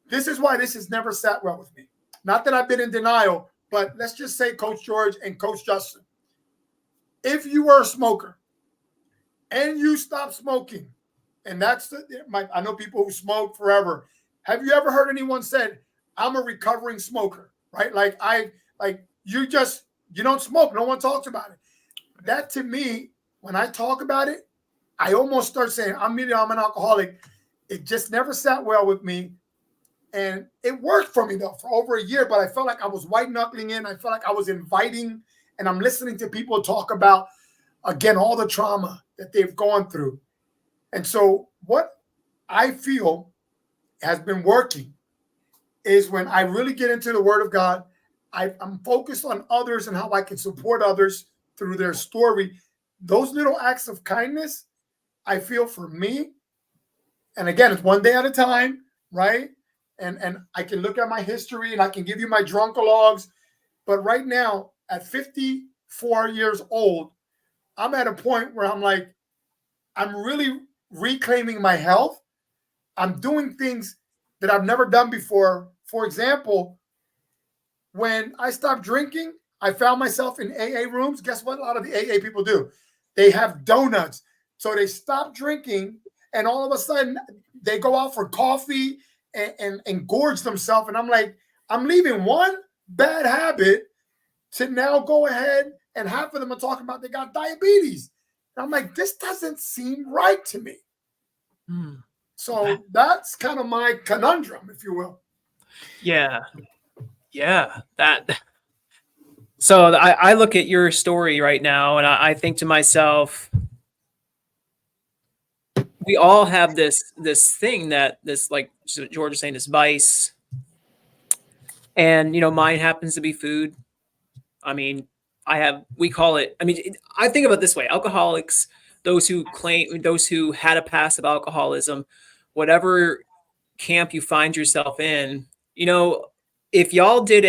This is why this has never sat well with me. Not that I've been in denial, but let's just say Coach George and Coach Justin. If you were a smoker and you stop smoking, and I know people who smoke forever. Have you ever heard anyone said, I'm a recovering smoker, right? You don't smoke. No one talks about it. That to me, when I talk about it, I almost start saying, I'm an alcoholic. It just never sat well with me. And it worked for me though for over a year, but I felt like I was white knuckling in. I felt like I was inviting, and I'm listening to people talk about, again, all the trauma that they've gone through. And so what I feel has been working is when I really get into the Word of God, I'm focused on others and how I can support others through their story. Those little acts of kindness, I feel for me, and again, it's one day at a time, right? And I can look at my history and I can give you my drunkalogs. But right now, at 54 years old, I'm at a point where I'm like, I'm really reclaiming my health. I'm doing things that I've never done before. For example, when I stopped drinking, I found myself in AA rooms. Guess what a lot of the AA people do? They have donuts. So they stop drinking and all of a sudden they go out for coffee and gorge themselves. And I'm like, I'm leaving one bad habit to now go ahead and half of them are talking about they got diabetes. And I'm like, this doesn't seem right to me. So that's kind of my conundrum, if you will. Yeah. So I look at your story right now and I think to myself, we all have this thing like George was saying, this vice. And, mine happens to be food. I mean, we call it, I think about it this way, alcoholics, those who had a past of alcoholism, whatever camp you find yourself in, if y'all did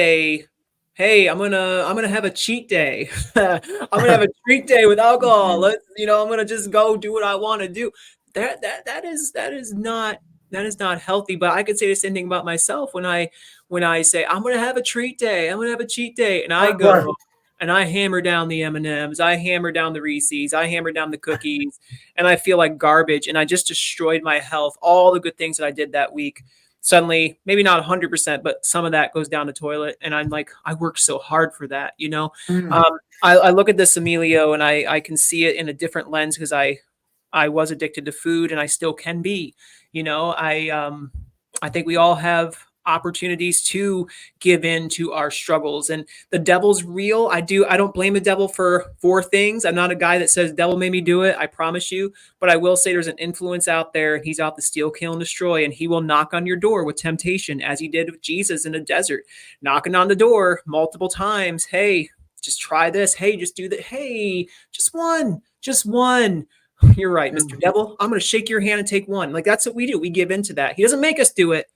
hey, I'm gonna have a cheat day. I'm gonna have a treat day with alcohol. I'm gonna just go do what I want to do. That is not That is not healthy. But I could say the same thing about myself when I say I'm gonna have a treat day, I'm gonna have a cheat day, and I Right. go and I hammer down the M&Ms, I hammer down the Reese's, I hammer down the cookies, and I feel like garbage, and I just destroyed my health. All the good things that I did that week, suddenly, maybe not 100%, but some of that goes down the toilet, and I'm like, I worked so hard for that, you know. Mm. I look at this, Emilio, and I can see it in a different lens because I was addicted to food, and I still can be. You know, I think we all have opportunities to give in to our struggles, and the devil's real. I don't blame the devil for things. I'm not a guy that says devil made me do it, I promise you, but I will say there's an influence out there, and he's out to steal, kill, and destroy, and he will knock on your door with temptation, as he did with Jesus in the desert, knocking on the door multiple times. Hey, just try this. Hey, just do that. Hey, just one. You're right, Mr. Devil. I'm going to shake your hand and take one. Like, that's what we do. We give into that. He doesn't make us do it,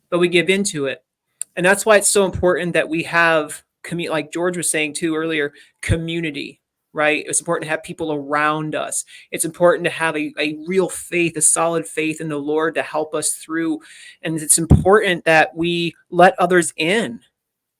but we give into it. And that's why it's so important that we have, like George was saying too earlier, community, right? It's important to have people around us. It's important to have a real faith, a solid faith in the Lord to help us through. And it's important that we let others in.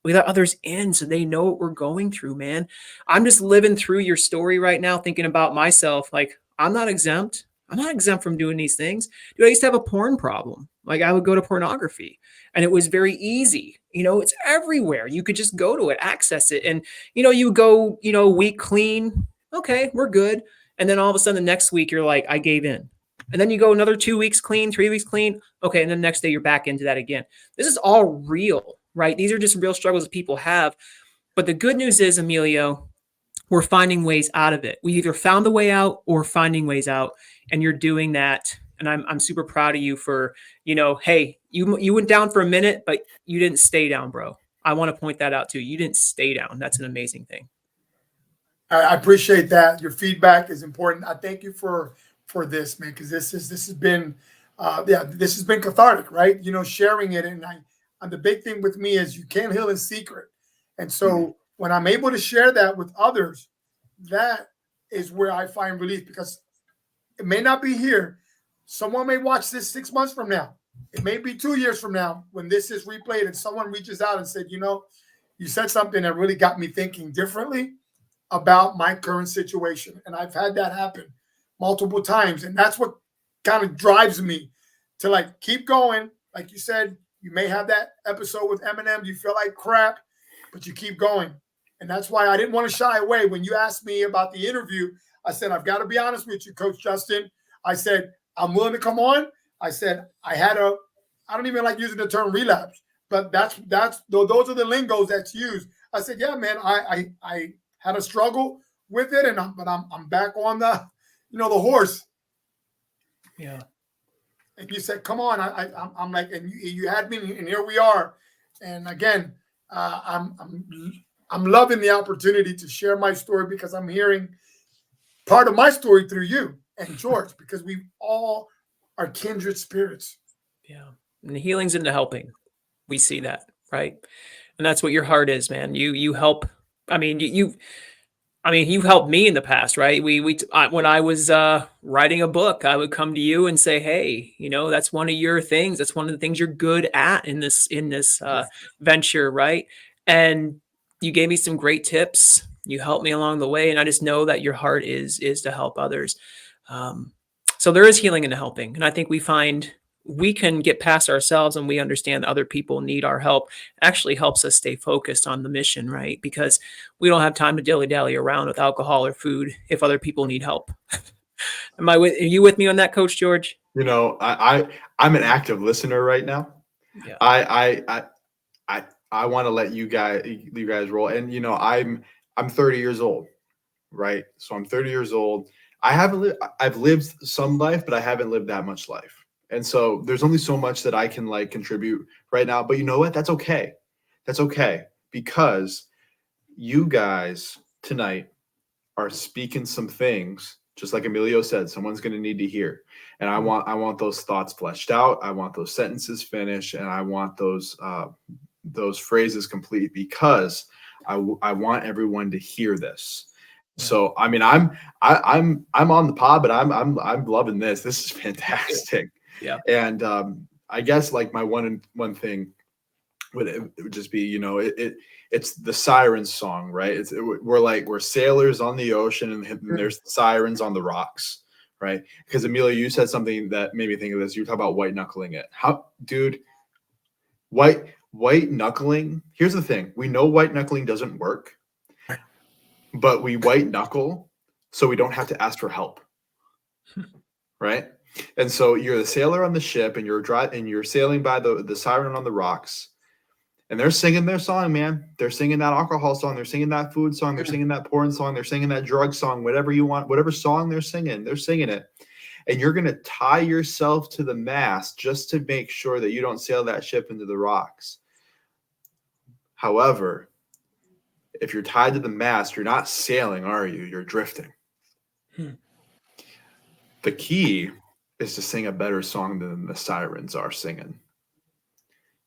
We let others in so they know what we're going through, man. I'm just living through your story right now, thinking about myself. Like, I'm not exempt. I'm not exempt from doing these things. Dude, I used to have a porn problem. Like, I would go to pornography, and it was very easy. You know, it's everywhere. You could just go to it, access it. And, you go, week clean. Okay, we're good. And then all of a sudden the next week you're like, I gave in. And then you go another 2 weeks clean, 3 weeks clean. Okay. And then the next day you're back into that again. This is all real, right? These are just real struggles that people have. But the good news is, Emilio, we're finding ways out of it. We either found the way out or finding ways out, and you're doing that. And I'm super proud of you for, hey, you went down for a minute, but you didn't stay down, bro. I want to point that out too. You didn't stay down. That's an amazing thing. I appreciate that. Your feedback is important. I thank you for this, man, because this has been this has been cathartic, right? Sharing it, and the big thing with me is you can't heal in secret, and so when I'm able to share that with others, that is where I find relief, because it may not be here. Someone may watch this 6 months from now. It may be 2 years from now when this is replayed and someone reaches out and said, you said something that really got me thinking differently about my current situation. And I've had that happen multiple times. And that's what kind of drives me to like keep going. Like you said, you may have that episode with Eminem. You feel like crap, but you keep going. And that's why I didn't want to shy away. When you asked me about the interview, I said, I've got to be honest with you, Coach Justin. I said, I'm willing to come on. I said, I don't even like using the term relapse, but those are the lingos that's used. I said, yeah, man, I had a struggle with it, but I'm back on the horse. Yeah. And you said, come on. I'm like, and you had me, and here we are. And again, I'm loving the opportunity to share my story, because I'm hearing part of my story through you and George, because we all are kindred spirits. Yeah. And the healing's into helping. We see that, right? And that's what your heart is, man. You help. I mean, you've helped me in the past, right? When I was writing a book, I would come to you and say, hey, that's one of your things. That's one of the things you're good at in this venture, right? And you gave me some great tips. You helped me along the way, and I just know that your heart is to help others. So there is healing in the helping, and I think we can get past ourselves, and we understand that other people need our help. It actually helps us stay focused on the mission, right? Because we don't have time to dilly-dally around with alcohol or food if other people need help. Are you with me on that, Coach George? I'm an active listener right now. Yeah. I want to let you guys roll. And I'm 30 years old, right? So I'm 30 years old. I've lived some life, but I haven't lived that much life. And so there's only so much that I can contribute right now. But you know what? That's okay. That's okay, because you guys tonight are speaking some things, just like Emilio said, someone's going to need to hear. And I want those thoughts fleshed out. I want those sentences finished, and I want those phrases complete, because I want everyone to hear this. So, I mean, I'm on the pod, but I'm loving this. This is fantastic. Yeah. And I guess like my one thing would just be, it's the sirens song, right? We're sailors on the ocean, and there's sirens on the rocks, right? Because Emilio, you said something that made me think of this. You were talking about white knuckling it. How, dude? White knuckling. Here's the thing: we know white knuckling doesn't work, but we white knuckle so we don't have to ask for help, right? And so you're the sailor on the ship, and you're sailing by the siren on the rocks. And they're singing their song, man. They're singing that alcohol song. They're singing that food song. They're singing that porn song. They're singing that drug song, whatever you want, whatever song they're singing it. And you're going to tie yourself to the mast just to make sure that you don't sail that ship into the rocks. However, if you're tied to the mast, you're not sailing, are you? You're drifting. The key is to sing a better song than the sirens are singing.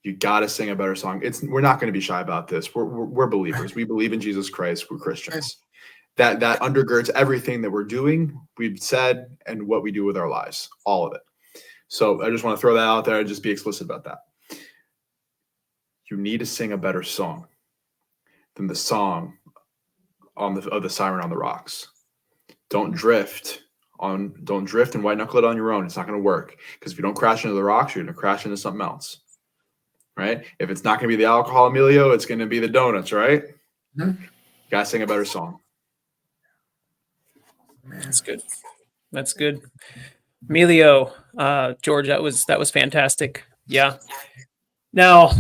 You got to sing a better song. We're not going to be shy about this. We're believers. We believe in Jesus Christ. We're Christians. That undergirds everything that we're doing, we've said, and what we do with our lives, all of it. So I just want to throw that out there and just be explicit about that. You need to sing a better song than the song of the siren on the rocks. Don't drift and white knuckle it on your own. It's not going to work, because if you don't crash into the rocks, you're going to crash into something else. Right? If it's not going to be the alcohol, Emilio, it's going to be the donuts, right? You got to sing a better song. That's good. That's good. Emilio, George, that was fantastic. Yeah. Now,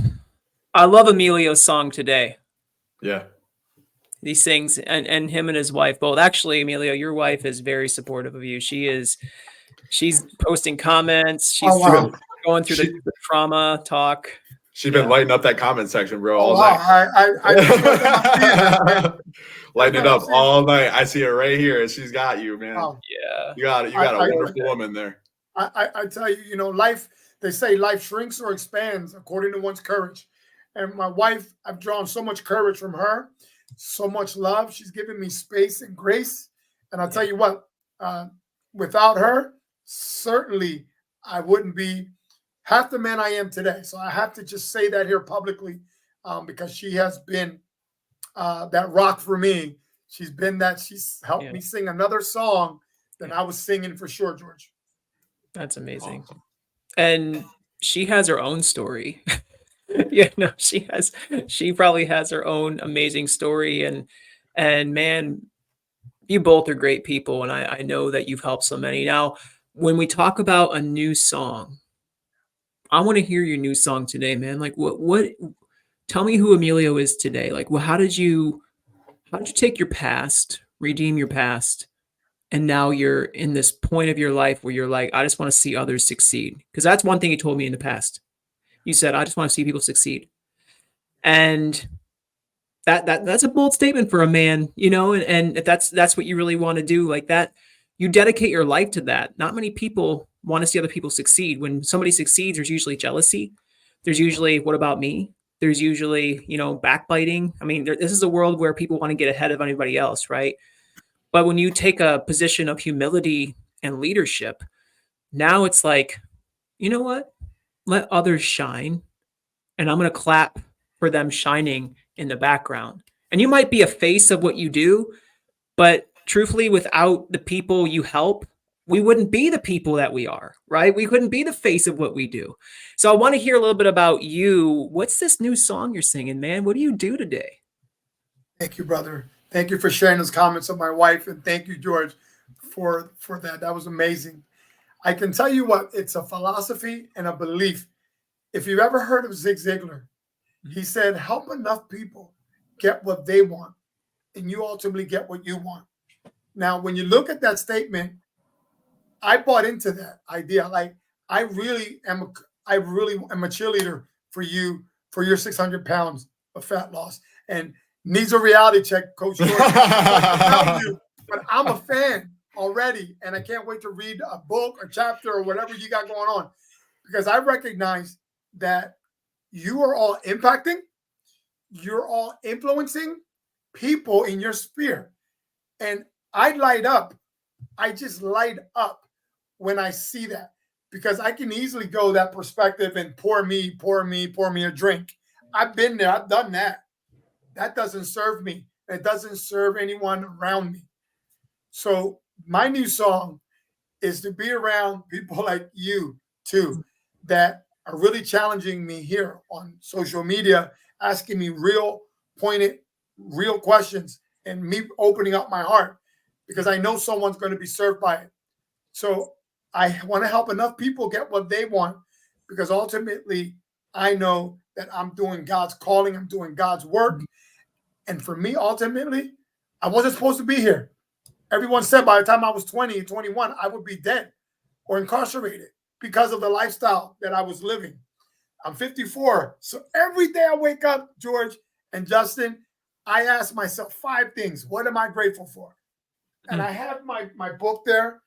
I love Emilio's song today. Yeah. He sings, and him and his wife both. Actually, Emilio, your wife is very supportive of you. She's posting comments. She's going through the trauma talk. She's been lighting up that comment section, bro, all night. Lighting it up all night. I see it right here. She's got you, man. Yeah. You got a wonderful woman there. I tell you, life, they say life shrinks or expands according to one's courage. And my wife, I've drawn so much courage from her, so much love. She's given me space and grace. And I'll tell you what, without her, certainly I wouldn't be half the man I am today. So I have to just say that here publicly, because she has been that rock for me. She's helped me sing another song that I was singing for sure, George. That's amazing. Awesome. And she has her own story. She probably has her own amazing story. And man, you both are great people. And I know that you've helped so many. Now, when we talk about a new song, I want to hear your new song today, man. Like what tell me who Emilio is today. Like, well, how did you take your past, redeem your past, and now you're in this point of your life where you're like, I just want to see others succeed? Because that's one thing you told me in the past. You said, I just want to see people succeed. And that's a bold statement for a man, and if that's what you really want to do, like that, you dedicate your life to that. Not many people want to see other people succeed. When somebody succeeds, there's usually jealousy. There's usually, what about me? There's usually, backbiting. I mean, this is a world where people want to get ahead of anybody else, right? But when you take a position of humility and leadership, now it's like, you know what? Let others shine, and I'm going to clap for them shining in the background. And you might be a face of what you do, but truthfully, without the people you help, we wouldn't be the people that we are, right? We couldn't be the face of what we do. So I want to hear a little bit about you. What's this new song you're singing, man? What do you do today? Thank you, brother. Thank you for sharing those comments of my wife. And thank you, George, for that. That was amazing. I can tell you what, it's a philosophy and a belief. If you've ever heard of Zig Ziglar, he said, help enough people get what they want, and you ultimately get what you want. Now, when you look at that statement, I bought into that idea. Like, I really am a cheerleader for you, for your 600 pounds of fat loss. And needs a reality check, Coach George. But I'm a fan already, and I can't wait to read a book or chapter or whatever you got going on, because I recognize that you are all impacting, you're all influencing people in your sphere. And I just light up when I see that, because I can easily go that perspective and pour me a drink. I've been there. I've done that. That doesn't serve me. It doesn't serve anyone around me. So my new song is to be around people like you too, that are really challenging me here on social media, asking me real pointed, real questions, and me opening up my heart because I know someone's going to be served by it. So I want to help enough people get what they want because ultimately I know that I'm doing God's calling, I'm doing God's work. And for me, ultimately, I wasn't supposed to be here. Everyone said by the time I was 20 and 21, I would be dead or incarcerated because of the lifestyle that I was living. I'm 54. So every day I wake up, George and Justin, I ask myself 5 things. What am I grateful for? And I have my book there,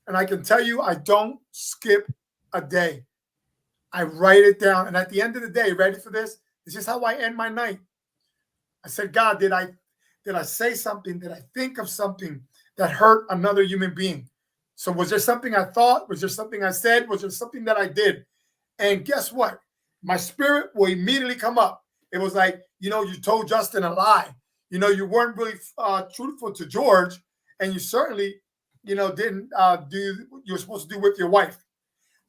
and I can tell you I don't skip a day. I write it down. And at the end of the day, ready for this? This is how I end my night. I said, God, did I say something? Did I think of something that hurt another human being? So was there something I thought? Was there something I said? Was there something that I did? And guess what? My spirit will immediately come up. It was like, you told Justin a lie. You weren't really truthful to George, and you certainly, didn't do what you were supposed to do with your wife.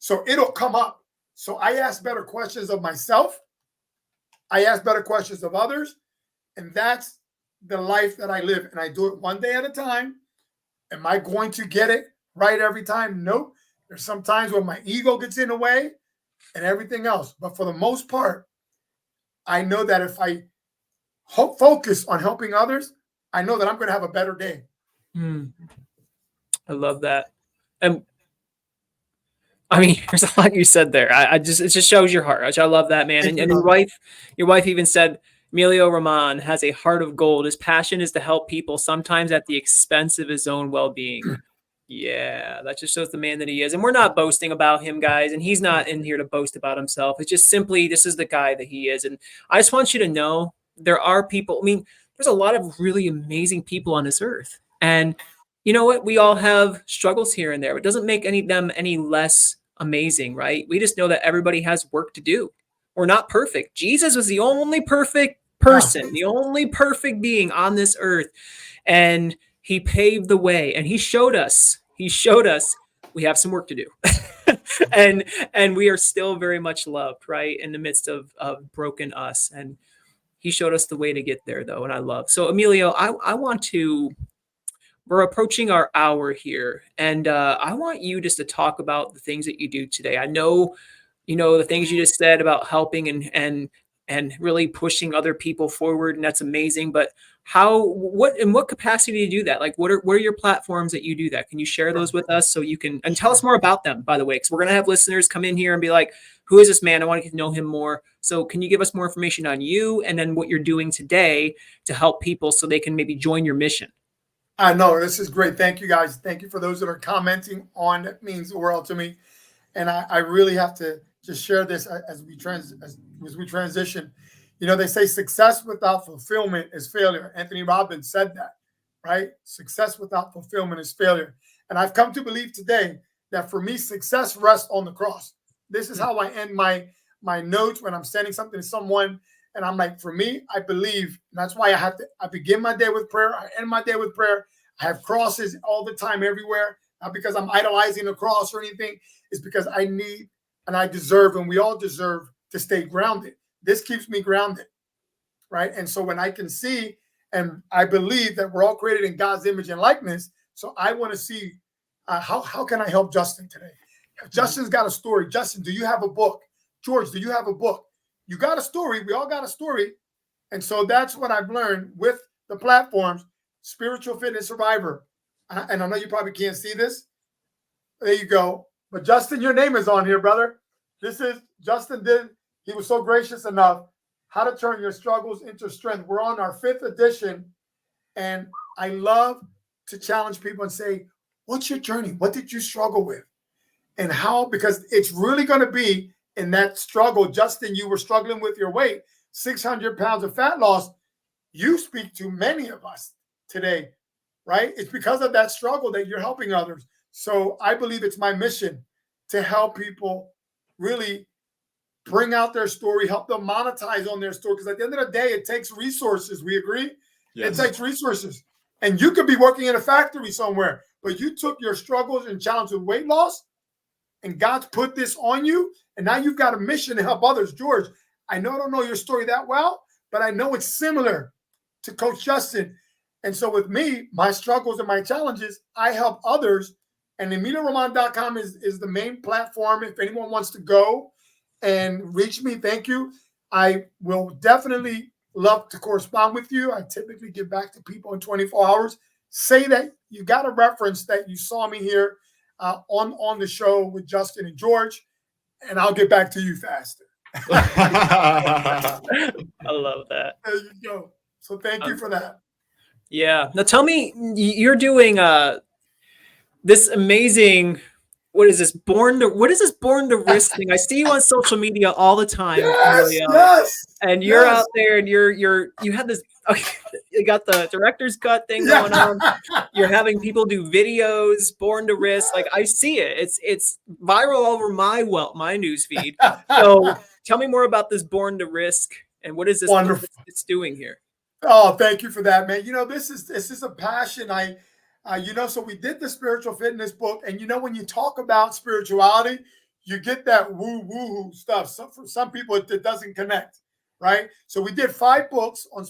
So it'll come up. So I ask better questions of myself. I ask better questions of others. And that's the life that I live. And I do it one day at a time. Am I going to get it right every time? Nope. There's some times when my ego gets in the way and everything else. But for the most part, I know that if I focus on helping others, I know that I'm going to have a better day. I love that. And I mean, there's a lot you said there. It just shows your heart. I love that, man. And your wife even said, Emilio Roman has a heart of gold. His passion is to help people, sometimes at the expense of his own well-being. Yeah, that just shows the man that he is. And we're not boasting about him, guys. And he's not in here to boast about himself. It's just simply, this is the guy that he is. And I just want you to know there are people. I mean, there's a lot of really amazing people on this earth. And you know what? We all have struggles here and there. It doesn't make any of them any less amazing, right? We just know that everybody has work to do. We're not perfect. Jesus was the only perfect person, the only perfect being on this earth. And he paved the way, and he showed us we have some work to do. and we are still very much loved, right? In the midst of broken us. And he showed us the way to get there, though. And I love. So Emilio, we're approaching our hour here, and I want you just to talk about the things that you do today. I know, the things you just said about helping and really pushing other people forward, and that's amazing. But in what capacity do you do that? Like, what are your platforms that you do that? Can you share those with us so you can, and tell us more about them, by the way, because we're gonna have listeners come in here and be like, who is this man? I want to get to know him more. So can you give us more information on you and then what you're doing today to help people so they can maybe join your mission? I know this is great. Thank you, guys. Thank you for those that are commenting on. That means the world to me. And I really have to just share this as we transition. They say success without fulfillment is failure. Anthony Robbins said that, right? Success without fulfillment is failure. And I've come to believe today that for me, success rests on the cross. This is how I end my notes when I'm sending something to someone. And I'm like, for me, I believe, and that's why I begin my day with prayer. I end my day with prayer. I have crosses all the time everywhere, not because I'm idolizing a cross or anything. It's because I need and I deserve, and we all deserve to stay grounded. This keeps me grounded, right? And so when I can see, and I believe that we're all created in God's image and likeness, so I want to see how can I help Justin today? Justin's got a story. Justin, do you have a book? George, do you have a book? You got a story. We all got a story. And so that's what I've learned with the platforms, Spiritual Fitness Survivor. And I know you probably can't see this. There you go. But Justin, your name is on here, brother. This is Justin he was so gracious enough. How to Turn Your Struggles into Strength. We're on our 5th edition. And I love to challenge people and say, what's your journey? What did you struggle with? And how? Because it's really going to be in that struggle. Justin, you were struggling with your weight, 600 pounds of fat loss. You speak to many of us today, right? It's because of that struggle that you're helping others. So I believe it's my mission to help people really bring out their story, help them monetize on their story. Because at the end of the day, it takes resources. We agree? Yes. It takes resources. And you could be working in a factory somewhere, but you took your struggles and challenges with weight loss, and God's put this on you, and now you've got a mission to help others. George, I don't know your story that well, but I know it's similar to Coach Justin. And so with me, my struggles and my challenges, I help others. And EmilioRoman.com is the main platform. If anyone wants to go and reach me, thank you. I will definitely love to correspond with you. I typically get back to people in 24 hours. Say that you got a reference that you saw me here on the show with Justin and George, and I'll get back to you faster. I love that. There you go. So thank you for that. Yeah. Now tell me, you're doing this amazing. What is this Born to Risk thing? I see you on social media all the time. Yes. And you're out there, and you have this. Okay, you got the director's cut thing going on. You're having people do videos. Born to Risk. Like, I see it. It's viral all over my news feed. So tell me more about this Born to Risk and what is this? Wonderful. It's doing here. Oh, thank you for that, man. This is a passion. So we did the spiritual fitness book, and when you talk about spirituality, you get that woo stuff. So for some people, it doesn't connect, right? So we did 5 books on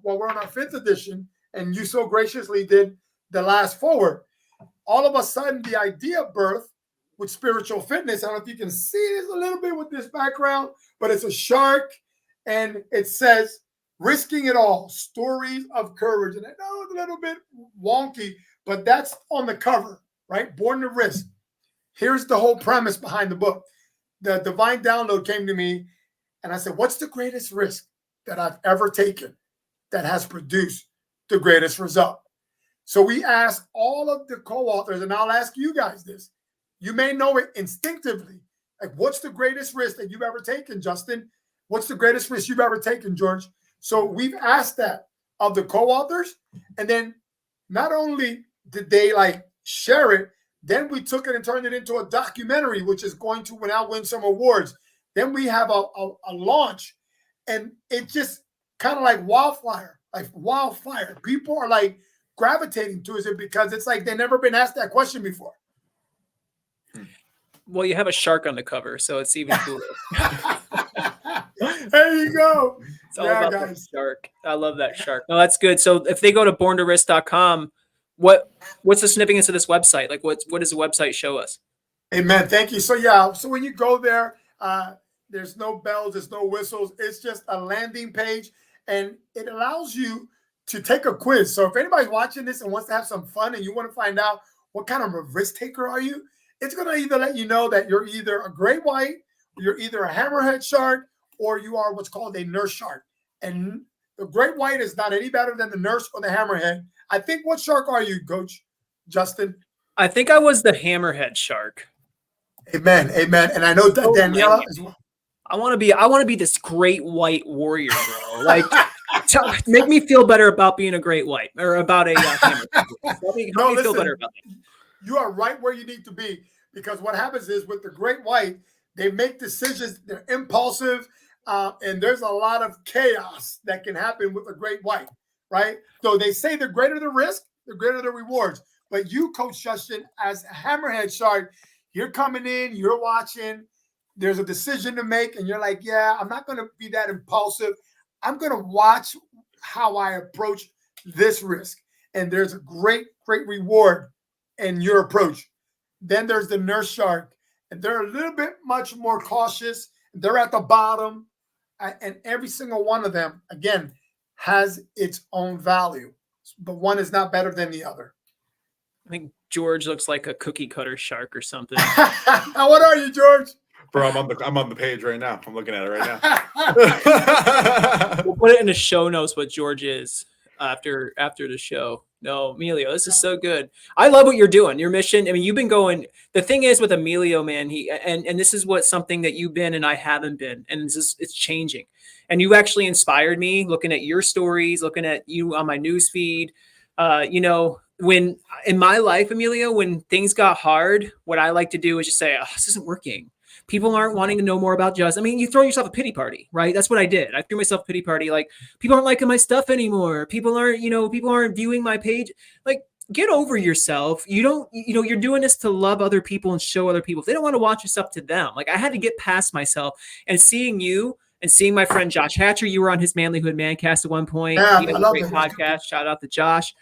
we're on our 5th edition, and you so graciously did the last forward. All of a sudden, the idea birth with spiritual fitness. I don't know if you can see this a little bit with this background, but it's a shark, and it says, "Risking it all, stories of courage." And I know it's a little bit wonky, but that's on the cover, right? Born to Risk. Here's the whole premise behind the book. The divine download came to me, and I said, what's the greatest risk that I've ever taken that has produced the greatest result? So we asked all of the co-authors, and I'll ask you guys this. You may know it instinctively. Like, what's the greatest risk that you've ever taken, Justin? What's the greatest risk you've ever taken, George? So we've asked that of the co-authors, and then not only did they share it, then we took it and turned it into a documentary, which is going to now win some awards. Then we have a launch, and it just kind of like wildfire. People are gravitating to it because it's like they've never been asked that question before. Well, you have a shark on the cover, so it's even cooler. There you go. It's all about the shark. I love that shark. No, that's good. So if they go to borntorisk.com, what's the significance of this website? Like, what does the website show us? Amen. Thank you. So so when you go there, there's no bells, there's no whistles. It's just a landing page, and it allows you to take a quiz. So if anybody's watching this and wants to have some fun and you want to find out what kind of a risk taker are you, it's going to either let you know that you're either a great white, you're either a hammerhead shark, or you are what's called a nurse shark. And the great white is not any better than the nurse or the hammerhead. I think, what shark are you, Coach Justin? I think I was the hammerhead shark. Amen. And I know that Daniela as well. I want to be this great white warrior, bro. Make me feel better about being a great white, or about a hammerhead. Help me feel better about that. You are right where you need to be, because what happens is with the great white, they make decisions, they're impulsive, and there's a lot of chaos that can happen with a great white, right? So they say the greater the risk, the greater the rewards. But you, Coach Justin, as a hammerhead shark, you're coming in, you're watching, there's a decision to make, and you're like, yeah, I'm not going to be that impulsive. I'm going to watch how I approach this risk. And there's a great reward in your approach. Then there's the nurse shark, and they're a little bit much more cautious. They're at the bottom, and every single one of them, again, has its own value, but one is not better than the other. I think George looks like a cookie cutter shark or something. What are you, George? Bro, I'm on the page right now. I'm looking at it right now. We'll put it in the show notes what George is after the show. No, Emilio, this is so good. I love what you're doing. Your mission. I mean, you've been going. The thing is with Emilio, man, and this is something that you've been and I haven't been, and it's changing. And you actually inspired me looking at your stories, looking at you on my news feed. when in my life, Emilio, when things got hard, what I like to do is just say, oh, this isn't working. People aren't wanting to know more about Just. I mean, you throw yourself a pity party, right? That's what I did. I threw myself a pity party. Like, people aren't liking my stuff anymore. People aren't viewing my page. Like, get over yourself. You're doing this to love other people and show other people. If they don't want to watch your stuff, to them. Like, I had to get past myself, and seeing you and seeing my friend Josh Hatcher, you were on his Manlyhood Mancast at one point. Yeah, He has I a love great it. podcast. Shout out to Josh.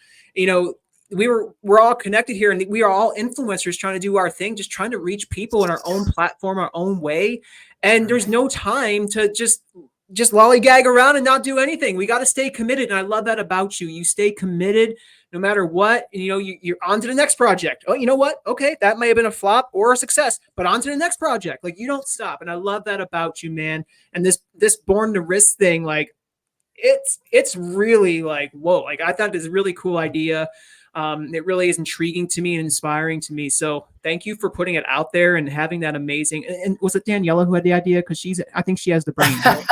We're all connected here, and we are all influencers trying to do our thing, just trying to reach people in our own platform, our own way. And there's no time to just lollygag around and not do anything. We got to stay committed. And I love that about you. You stay committed no matter what. And, you're on to the next project. Oh, you know what? Okay, that may have been a flop or a success, but on to the next project. Like, you don't stop. And I love that about you, man. And this Born to Risk thing, like, it's really like, whoa. Like, I thought this is a really cool idea. It really is intriguing to me and inspiring to me. So thank you for putting it out there and having that amazing. And was it Daniela who had the idea? Because I think she has the brain. Right?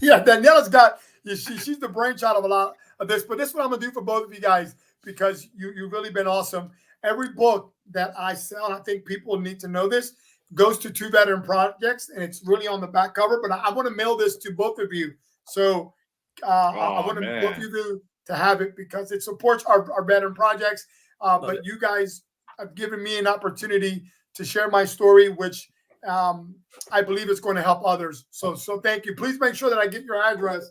Yeah, Daniela's got. She's the brainchild of a lot of this. But this is what I'm gonna do for both of you guys, because you've really been awesome. Every book that I sell, and I think people need to know this, goes to 2 veteran projects, and it's really on the back cover. But I want to mail this to both of you. So I want both of you to have it, because it supports our veteran projects. But you guys have given me an opportunity to share my story, which I believe it's going to help others. So thank you. Please make sure that I get your address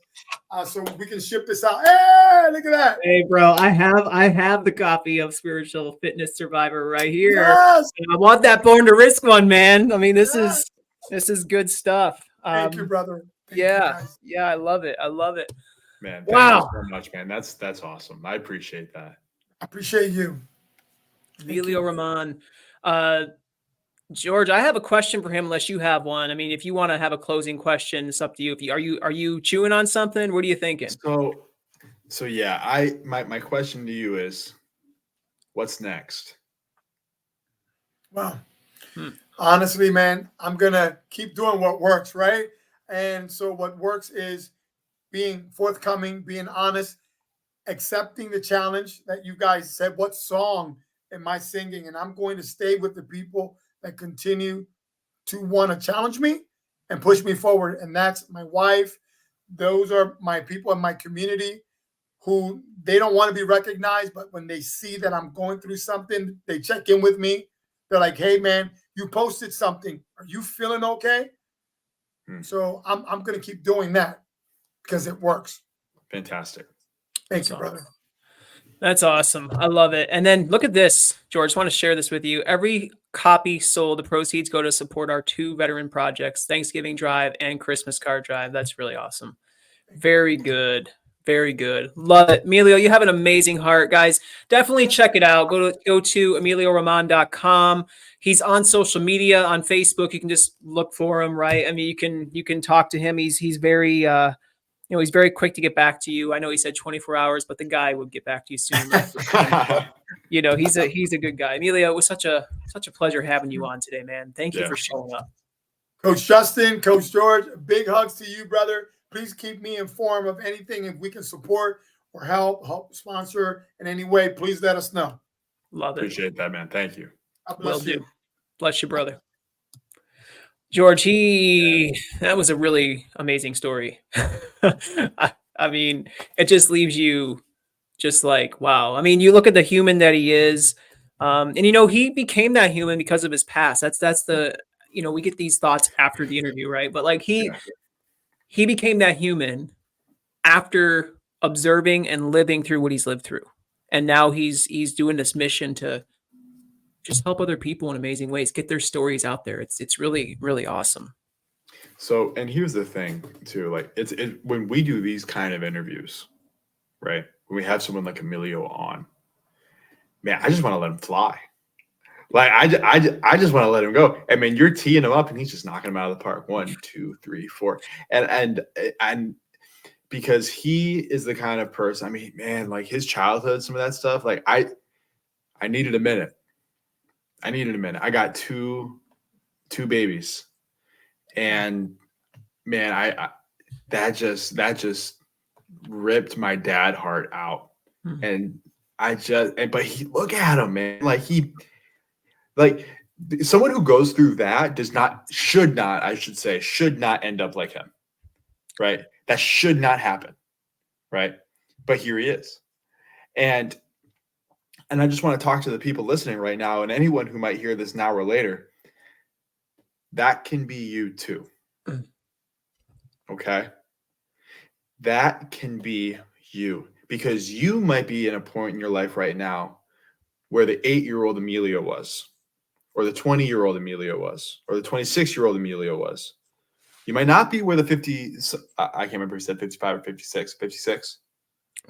so we can ship this out. Hey, look at that. Hey, bro, I have the copy of Spiritual Fitness Survivor right here. Yes. I want that Born to Risk one, man. I mean, this is good stuff. Thank you, brother. Thank you, I love it. I love it. Man, thank you so much, man. That's awesome. I appreciate that. I appreciate you. Emilio Roman. George, I have a question for him, unless you have one. I mean, if you want to have a closing question, it's up to you. Are you chewing on something? What are you thinking? So yeah, my question to you is, what's next? Well, honestly, man, I'm gonna keep doing what works, right? And so what works is being forthcoming, being honest, accepting the challenge that you guys said. What song am I singing? And I'm going to stay with the people that continue to want to challenge me and push me forward. And that's my wife. Those are my people in my community who they don't want to be recognized, but when they see that I'm going through something, they check in with me. They're like, hey, man, you posted something. Are you feeling okay? So I'm going to keep doing that, because it works. Fantastic. Thank you, brother. That's awesome. I love it. And then look at this, George. I want to share this with you. Every copy sold, the proceeds go to support our 2 veteran projects, Thanksgiving Drive and Christmas Card Drive. That's really awesome. Very good. Very good. Love it. Emilio, you have an amazing heart, guys. Definitely check it out. Go to emilioroman.com. He's on social media, on Facebook. You can just look for him, right? I mean, you can talk to him. He's very he's very quick to get back to you. I know he said 24 hours, but the guy would get back to you soon. He's a good guy. Emilio, it was such a pleasure having you on today, man. Thank you for showing up. Coach Justin, Coach George, big hugs to you, brother. Please keep me informed of anything. If we can support or help sponsor in any way, please let us know. Love it. Appreciate that, man. Thank you. Will do. Bless you, brother. George, that was a really amazing story. I mean, it just leaves you just like, wow. I mean, you look at the human that he is, and he became that human because of his past. That's the, we get these thoughts after the interview, right? But like he became that human after observing and living through what he's lived through. And now he's doing this mission to just help other people in amazing ways, get their stories out there. It's really, really awesome. So, and here's the thing too, like when we do these kind of interviews, right? When we have someone like Emilio on, man, I just want to let him fly. Like I just want to let him go. I mean, you're teeing him up and he's just knocking him out of the park. 1, 2, 3, 4. And because he is the kind of person, I mean, man, like his childhood, some of that stuff, like I needed a minute. I got two babies, and man, that just ripped my dad heart out. And but look at him, man. Like someone who goes through that should not end up like him, right? That should not happen, right? But here he is. And I just want to talk to the people listening right now and anyone who might hear this now or later. That can be you too. Okay? That can be you, because you might be in a point in your life right now where the 8-year-old Emilio was, or the 20-year-old Emilio was, or the 26-year-old Emilio was. You might not be where the 50, I can't remember if he said 55 or 56. 56?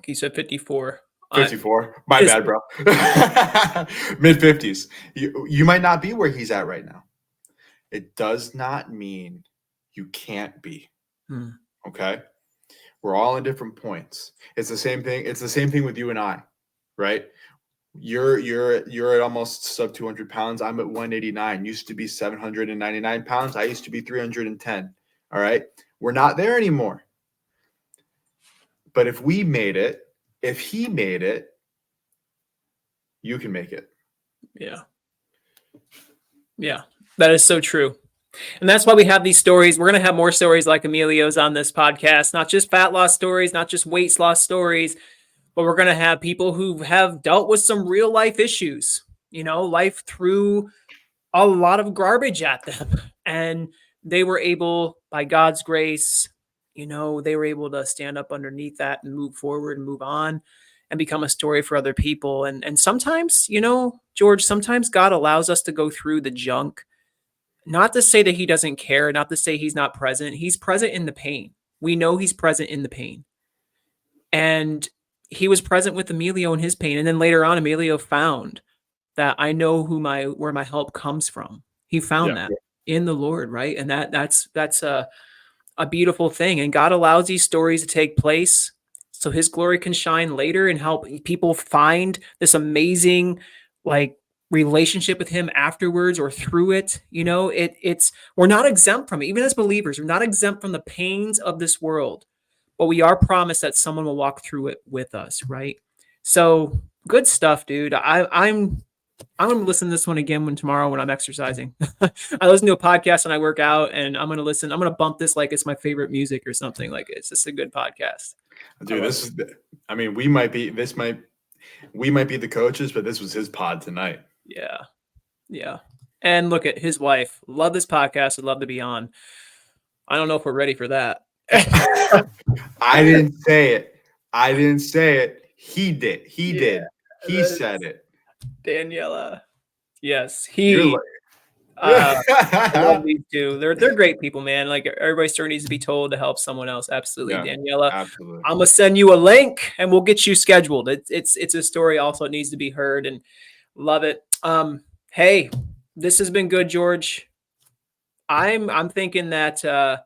He said 54. 54. My bad, bro. Mid-50s. You might not be where he's at right now. It does not mean you can't be. Okay? We're all in different points. It's the same thing. It's the same thing with you and I, right? You're at almost sub 200 pounds. I'm at 189. Used to be 799 pounds. I used to be 310. All right? We're not there anymore. But if we made it, if he made it, you can make it. Yeah. Yeah, that is so true. And that's why we have these stories. We're going to have more stories like Emilio's on this podcast, not just fat loss stories, not just weight loss stories, but we're going to have people who have dealt with some real life issues. Life threw a lot of garbage at them, and they were able, by God's grace, they were able to stand up underneath that and move forward and move on and become a story for other people. And sometimes, George, sometimes God allows us to go through the junk, not to say that he doesn't care, not to say he's not present. He's present in the pain. We know he's present in the pain. And he was present with Emilio in his pain. And then later on, Emilio found that I know where my help comes from. He found that in the Lord, right? And that's a beautiful thing. And God allows these stories to take place so his glory can shine later and help people find this amazing, relationship with him afterwards or through it. We're not exempt from it. Even as believers, we're not exempt from the pains of this world, but we are promised that someone will walk through it with us. Right. So good stuff, dude. I'm going to listen to this one again tomorrow when I'm exercising. I listen to a podcast and I work out, and I'm going to listen. I'm going to bump this like it's my favorite music or something. Like it's just a good podcast. Dude, we might be the coaches, but this was his pod tonight. Yeah. Yeah. And look at his wife. Love this podcast. Would love to be on. I don't know if we're ready for that. I didn't say it. He did. He said it. Daniela. Yes. I love these two. They're great people, man. Like everybody's story needs to be told to help someone else. Absolutely. Yeah, Daniela. Absolutely. I'm gonna send you a link and we'll get you scheduled. It's a story also it needs to be heard, and love it. Hey, this has been good, George. I'm thinking that I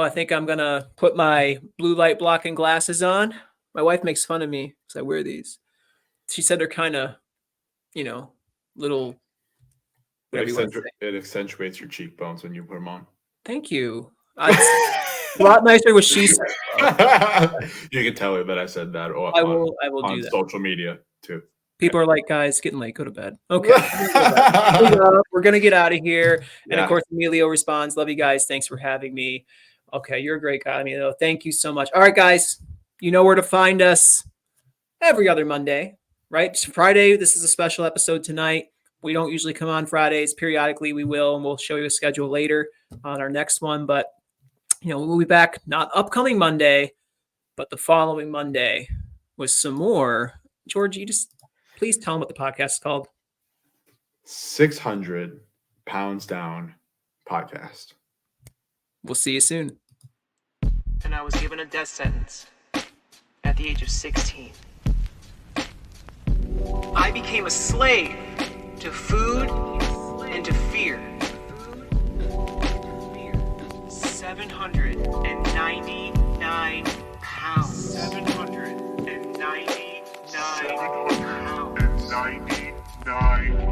think I'm gonna put my blue light blocking glasses on. My wife makes fun of me because I wear these. She said they're kind of, little. It accentuates your cheekbones when you put them on. Thank you. A lot nicer than what she said. You can tell her that I said that. I will do that. Social media too. People are like, guys, getting late. Go to bed. Okay. We're going to get out of here. And of course, Emilio responds, love you guys. Thanks for having me. Okay. You're a great guy, Emilio. Thank you so much. All right, guys, you know where to find us every other Monday, right? Friday, this is a special episode tonight. We don't usually come on Fridays. Periodically, we will, and we'll show you a schedule later on our next one. But, we'll be back not upcoming Monday, but the following Monday with some more. George, you just please tell them what the podcast is called. 600 Pounds Down Podcast. We'll see you soon. And I was given a death sentence at the age of 16. I became a slave to food and to fear. 799 pounds. 799 pounds.